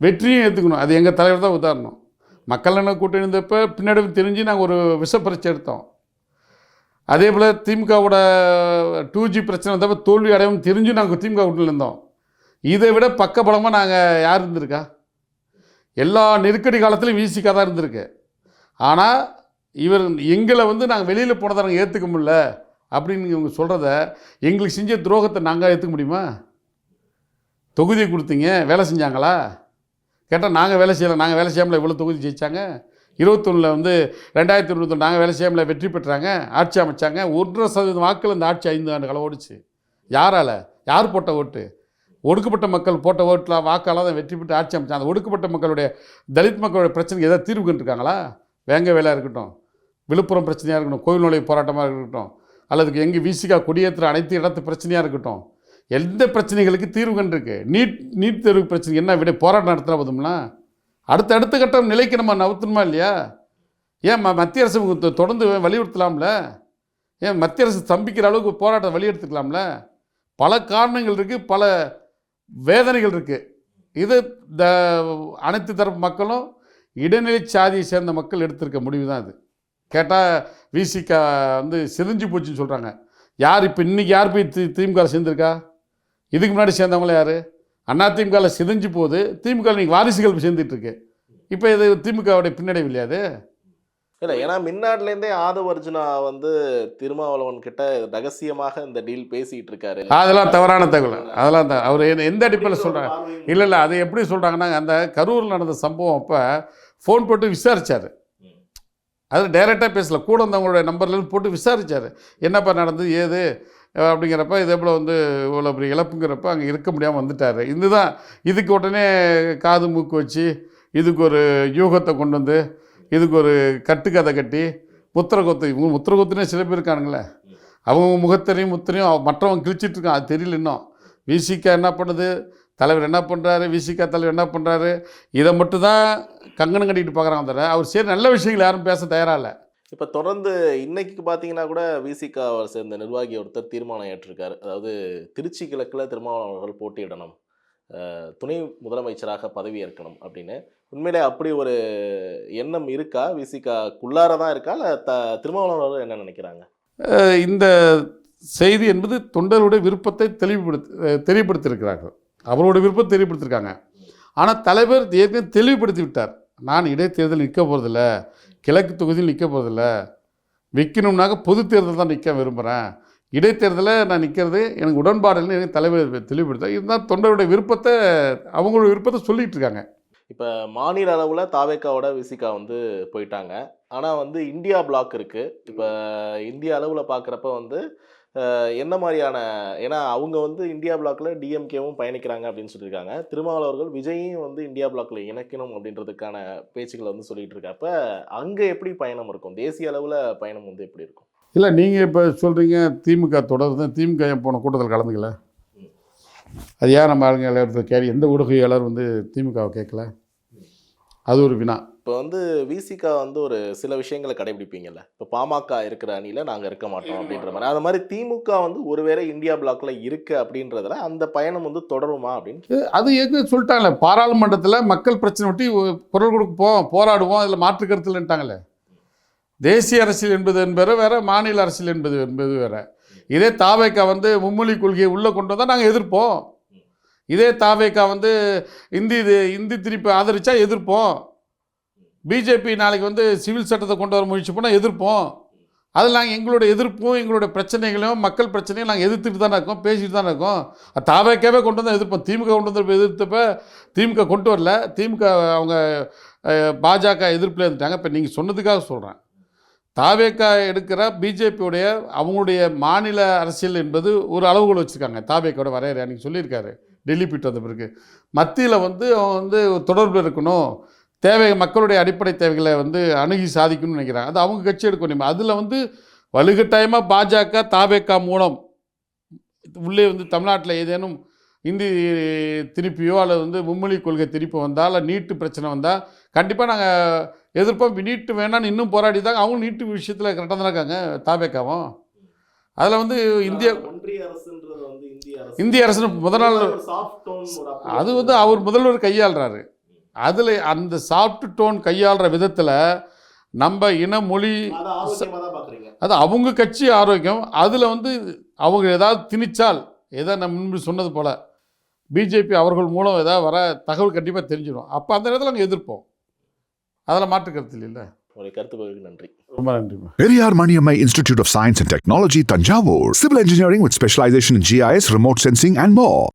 வெற்றியும் ஏற்றுக்கணும். அது எங்கள் தலைவர் தான் உதாரணம். மக்கள் என்ன கூட்டணி இருந்தப்போ பின்னாடி தெரிஞ்சு நாங்கள் ஒரு விஷப்பரீட்சை எடுத்தோம். அதே போல் திமுகவோட 2G பிரச்சனை வந்தப்போ தோல்வி அடையும் தெரிஞ்சு நாங்கள் திமுக கூட்டணியில் இருந்தோம். இதை விட பக்கபலமாக நாங்கள் யார் இருந்திருக்கா? எல்லா நெருக்கடி காலத்துலையும் விசிகா தான் இருந்திருக்கு. ஆனால் இவர் எங்களை வந்து நாங்கள் வெளியில் போனதை நாங்கள் ஏற்றுக்க முடியல அப்படின்னு இவங்க சொல்கிறத, எங்களுக்கு செஞ்ச துரோகத்தை நாங்கள் ஏற்றுக்க முடியுமா? தொகுதியை கொடுத்தீங்க, வேலை செஞ்சாங்களா கேட்டால் நாங்கள் வேலை செய்யலை. நாங்கள் வேலை செய்யாமல் இவ்வளோ தொகுதி ஜெயித்தாங்க. 21 வந்து 2021 நாங்கள் வேலை செய்யாமல் வெற்றி பெற்றாங்க, ஆட்சி அமைச்சாங்க. 1.5% வாக்கில் இந்த ஆட்சி 5 ஆண்டு காலம் ஓடிச்சு. யாரால்? யார் போட்ட ஓட்டு? ஒடுக்கப்பட்ட மக்கள் போட்ட ஓட்டில் வாக்கால் தான் வெற்றி பெற்று ஆட்சி அமைச்சாங்க. அந்த ஒடுக்கப்பட்ட மக்களுடைய, தலித் மக்களுடைய பிரச்சனைக்கு ஏதாவது தீர்வு கண்டுருக்காங்களா? வேங்க வேலையாக இருக்கட்டும், விழுப்புரம் பிரச்சனையாக இருக்கட்டும், கோயில் நுழைவு போராட்டமாக இருக்கட்டும், அல்லது எங்கே விசிகா கொடியேற்ற அனைத்து இடத்து பிரச்சனையாக இருக்கட்டும், எந்த பிரச்சனைகளுக்கு தீர்வு கண்டிருக்கு? நீட் தேர்வு பிரச்சனை என்ன விட போராட்டம் நடத்தினா போதும்னா அடுத்த கட்டம் நிலைக்கு நம்ம நவுத்தணுமா இல்லையா? ஏன் மத்திய அரசு தொடர்ந்து வலியுறுத்தலாம்ல? ஏன் மத்திய அரசு ஸ்தம்பிக்கிற அளவுக்கு போராட்டம் வலியுறுத்திக்கலாம்ல? பல காரணங்கள் இருக்குது, பல வேதனைகள் இருக்குது. இது அனைத்து தரப்பு மக்களும் இடைநிலை சாதியை சேர்ந்த மக்கள் எடுத்திருக்க முடிவு தான் இது. கேட்டால் விசிகா வந்து சிதைஞ்சு போச்சுன்னு சொல்கிறாங்க. யார் இப்போ இன்றைக்கி யார் போய் திமுக சேர்ந்துருக்கா? இதுக்கு முன்னாடி சேர்ந்தவங்கள யார்? அதிமுகவில் சிதைஞ்சு போகுது, திமுக இன்றைக்கி வாரிசுகள் சேர்ந்துட்டுருக்கு. இப்போ இது திமுகவுடைய பின்னடைவு இல்லையா அது? இல்லை, ஏன்னா மின்னாட்டிலேருந்தே ஆதவ அர்ஜுனா வந்து திருமாவளவன் கிட்ட ரகசியமாக இந்த டீல் பேசிகிட்டு இருக்காரு. அதெல்லாம் தவறான தகவல். அதெல்லாம் அவர் எந்த அடிப்படையில் சொல்கிறாங்க? இல்லை அது எப்படி சொல்கிறாங்கன்னா, அந்த கரூரில் நடந்த சம்பவம் அப்போ ஃபோன் போட்டு விசாரித்தார். அது டைரெக்டாக பேசல, கூட வந்தவங்களுடைய நம்பர்லேருந்து போட்டு விசாரித்தார். என்னப்பா நடந்தது ஏது அப்படிங்கிறப்ப, இதே போல் வந்து இவ்வளோ பெரிய இழப்புங்கிறப்ப அங்கே இருக்க முடியாமல் வந்துட்டார். இதுதான் இதுக்கு உடனே காது மூக்கு வச்சு இதுக்கு ஒரு யூகத்தை கொண்டு வந்து இதுக்கு ஒரு கட்டுக்கதை கட்டி முத்திரகொத்து, இவங்க முத்திரகொத்துனே சில பேர் இருக்கானுங்களே, அவங்க முகத்திரையும் முத்திரையும் மற்றவங்க கிழிச்சிட்ருக்கான். அது தெரியல இன்னும். விசிகா என்ன பண்ணுது, தலைவர் என்ன பண்ணுறாரு, விசிகா தலைவர் என்ன பண்ணுறாரு, இதை மட்டும் தான் கங்கணம் கட்டிட்டு பார்க்குறாங்க தவிர அவர் சரி நல்ல விஷயங்கள் யாரும் பேச தயாராக இல்லை. இப்போ தொடர்ந்து இன்னைக்கு பார்த்தீங்கன்னா கூட விசிகாவை சேர்ந்த நிர்வாகி ஒருத்தர் தீர்மானம் ஏற்றிருக்காரு. அதாவது திருச்சி கிழக்கில் திருமாவளவன் அவர்கள் போட்டியிடணும், துணை முதலமைச்சராக பதவி ஏற்கணும் அப்படின்னு. உண்மையிலே அப்படி ஒரு எண்ணம் இருக்கா? விசிகாக்குள்ளார தான் இருக்கா, இல்லை திருமாவளவன் அவர்கள் என்ன நினைக்கிறாங்க? இந்த செய்தி என்பது தொண்டருடைய விருப்பத்தை தெளிவுபடுத்தியிருக்கிறார்கள். அவருடைய விருப்பத்தை தெளிவுபடுத்தியிருக்காங்க. ஆனால் தலைவர் ஏற்கனவே தெளிவுபடுத்தி விட்டார். நான் இடைத்தேர்தல் நிற்க போகிறதில்ல, கிழக்கு தொகுதியில் நிற்க போகிறதில்ல, விற்கணும்னாக்க பொது தேர்தல் தான் நிற்க விரும்புகிறேன், இடைத்தேர்தலில் நான் நிற்கிறது எனக்கு உடன்பாடுன்னு எனக்கு தலைவர் தெளிவுபடுத்தார். இதுதான் தொண்டருடைய விருப்பத்தை, அவங்களுடைய விருப்பத்தை சொல்லிகிட்டு இருக்காங்க. இப்போ மாநில அளவில் தாவேக்காவோட விசிகா வந்து போயிட்டாங்க. ஆனால் வந்து இந்தியா பிளாக் இருக்குது. இப்போ இந்திய அளவில் பார்க்குறப்ப வந்து என்ன மாதிரியான, ஏன்னா அவங்க வந்து இந்தியா பிளாக்கில் டிஎம்கேவும் பயணிக்கிறாங்க அப்படின்னு சொல்லியிருக்காங்க. திருமாவளவர்கள் விஜயையும் வந்து இந்தியா பிளாக்கில் இணைக்கணும் அப்படின்றதுக்கான பேச்சுக்களை வந்து சொல்லிகிட்டு இருக்கப்ப அங்கே எப்படி பயணம் இருக்கும்? தேசிய அளவில் பயணம் வந்து எப்படி இருக்கும்? இல்லை, நீங்கள் இப்போ சொல்கிறீங்க திமுக தொடர்ந்து, திமுக ஏன் போன கூட்டத்தில் கலந்துக்கல? அது ஏன் நம்ம ஆளுங்க எல்லாரும் கேள்வி, எந்த ஊடகவியலாளர் வந்து திமுகவை கேட்கல? அது ஒரு வினா. இப்போ வந்து விசிகா வந்து ஒரு சில விஷயங்களை கடைபிடிப்பீங்கல்ல, இப்போ பாமக இருக்கிற அணியில் நாங்கள் இருக்க மாட்டோம் அப்படின்ற மாதிரி, அது மாதிரி திமுக வந்து ஒருவேளை இந்தியா பிளாக்ல இருக்கு அப்படின்றதுல அந்த பயணம் வந்து தொடருமா அப்படின்னு அது எது சொல்லிட்டாங்களே, பாராளுமன்றத்தில் மக்கள் பிரச்சனை ஒட்டி குரல் கொடுப்போம், போராடுவோம், அதில் மாற்று கருத்துலன்ட்டாங்களே. தேசிய அரசியல் என்பது வேற, மாநில அரசியல் என்பது வேற. இதே தாவேக்கா வந்து மும்மொழி கொள்கையை உள்ளே கொண்டு வந்தால் நாங்கள் எதிர்ப்போம். இதே தாவேக்கா வந்து இந்தி திருப்பி ஆதரித்தா எதிர்ப்போம். பிஜேபி நாளைக்கு வந்து சிவில் சட்டத்தை கொண்டு வர முயற்சி பண்ணால் எதிர்ப்போம். அதில் நாங்கள் எங்களுடைய எதிர்ப்பும் எங்களுடைய பிரச்சனைகளையும் மக்கள் பிரச்சனையும் நாங்கள் எதிர்த்துட்டு தானே இருக்கோம், பேசிட்டு தானே இருக்கோம். தாவேக்காவே கொண்டு வந்தால் எதிர்ப்போம். திமுக கொண்டு வந்து எதிர்த்தப்ப திமுக கொண்டு வரல, திமுக அவங்க பாஜக எதிர்ப்பில் இருந்துட்டாங்க. இப்போ நீங்கள் சொன்னதுக்காக சொல்கிறேன், தாவேக்கா எடுக்கிற பிஜேபியோடைய அவங்களுடைய மாநில அரசியல் என்பது ஒரு அளவுகோல் வச்சுருக்காங்க. தாவேக்காவோட வரையறை அன்றைக்கி சொல்லியிருக்காரு டெல்லி போய்ட்டு வந்த பிறகு. மத்தியில் வந்து அவன் வந்து தொடர்பில் இருக்கணும், மக்களுடைய அடிப்படை தேவைகளை வந்து அணுகி சாதிக்கணும்னு நினைக்கிறாங்க. அது அவங்க கட்சி எடுக்கணும். அதில் வந்து வலுக்கட்டாயமாக பாஜக தாவேக்கா மூலம் உள்ளே வந்து தமிழ்நாட்டில் ஏதேனும் ஹிந்தி திருப்பியோ அல்லது வந்து மும்மொழி கொள்கை திருப்பி வந்தால் இல்லை நீட்டு பிரச்சனை வந்தால் கண்டிப்பாக நாங்கள் எதிர்ப்போம். நீட்டு வேணான்னு இன்னும் போராடி தான் அவங்க நீட்டு விஷயத்தில் கரெக்டாக தான் இருக்காங்க தாவேக்காவும். அதில் வந்து இந்திய ஒன்றிய அரசுன்றது வந்து இந்திய அரசு முதல் நாள் சாஃப்ட் டோன் அது வந்து அவர் முதல்வர் கையாளுறாரு. அதில் அந்த சாஃப்ட் டோன் கையாளுற விதத்தில் நம்ம இன மொழி அது அவங்க கட்சி ஆரோக்கியம். அதில் வந்து அவங்க ஏதாவது திணிச்சால் எதை நம்ம முன்பு சொன்னது போல் பிஜேபி அவர்கள் மூலம் ஏதாவது வர தகவல் கண்டிப்பாக தெரிஞ்சிடும். அப்போ அந்த நேரத்தில் நாங்கள் எதிர்ப்போம். அதில் மாற்று கருத்து இல்லை. உங்களுடைய கருத்து பதிவுக்கு நன்றி. ரொம்ப நன்றி. Periyar Maniammai Institute of Science and Technology, Tanjavur. Civil engineering with specialization in GIS, remote sensing and more.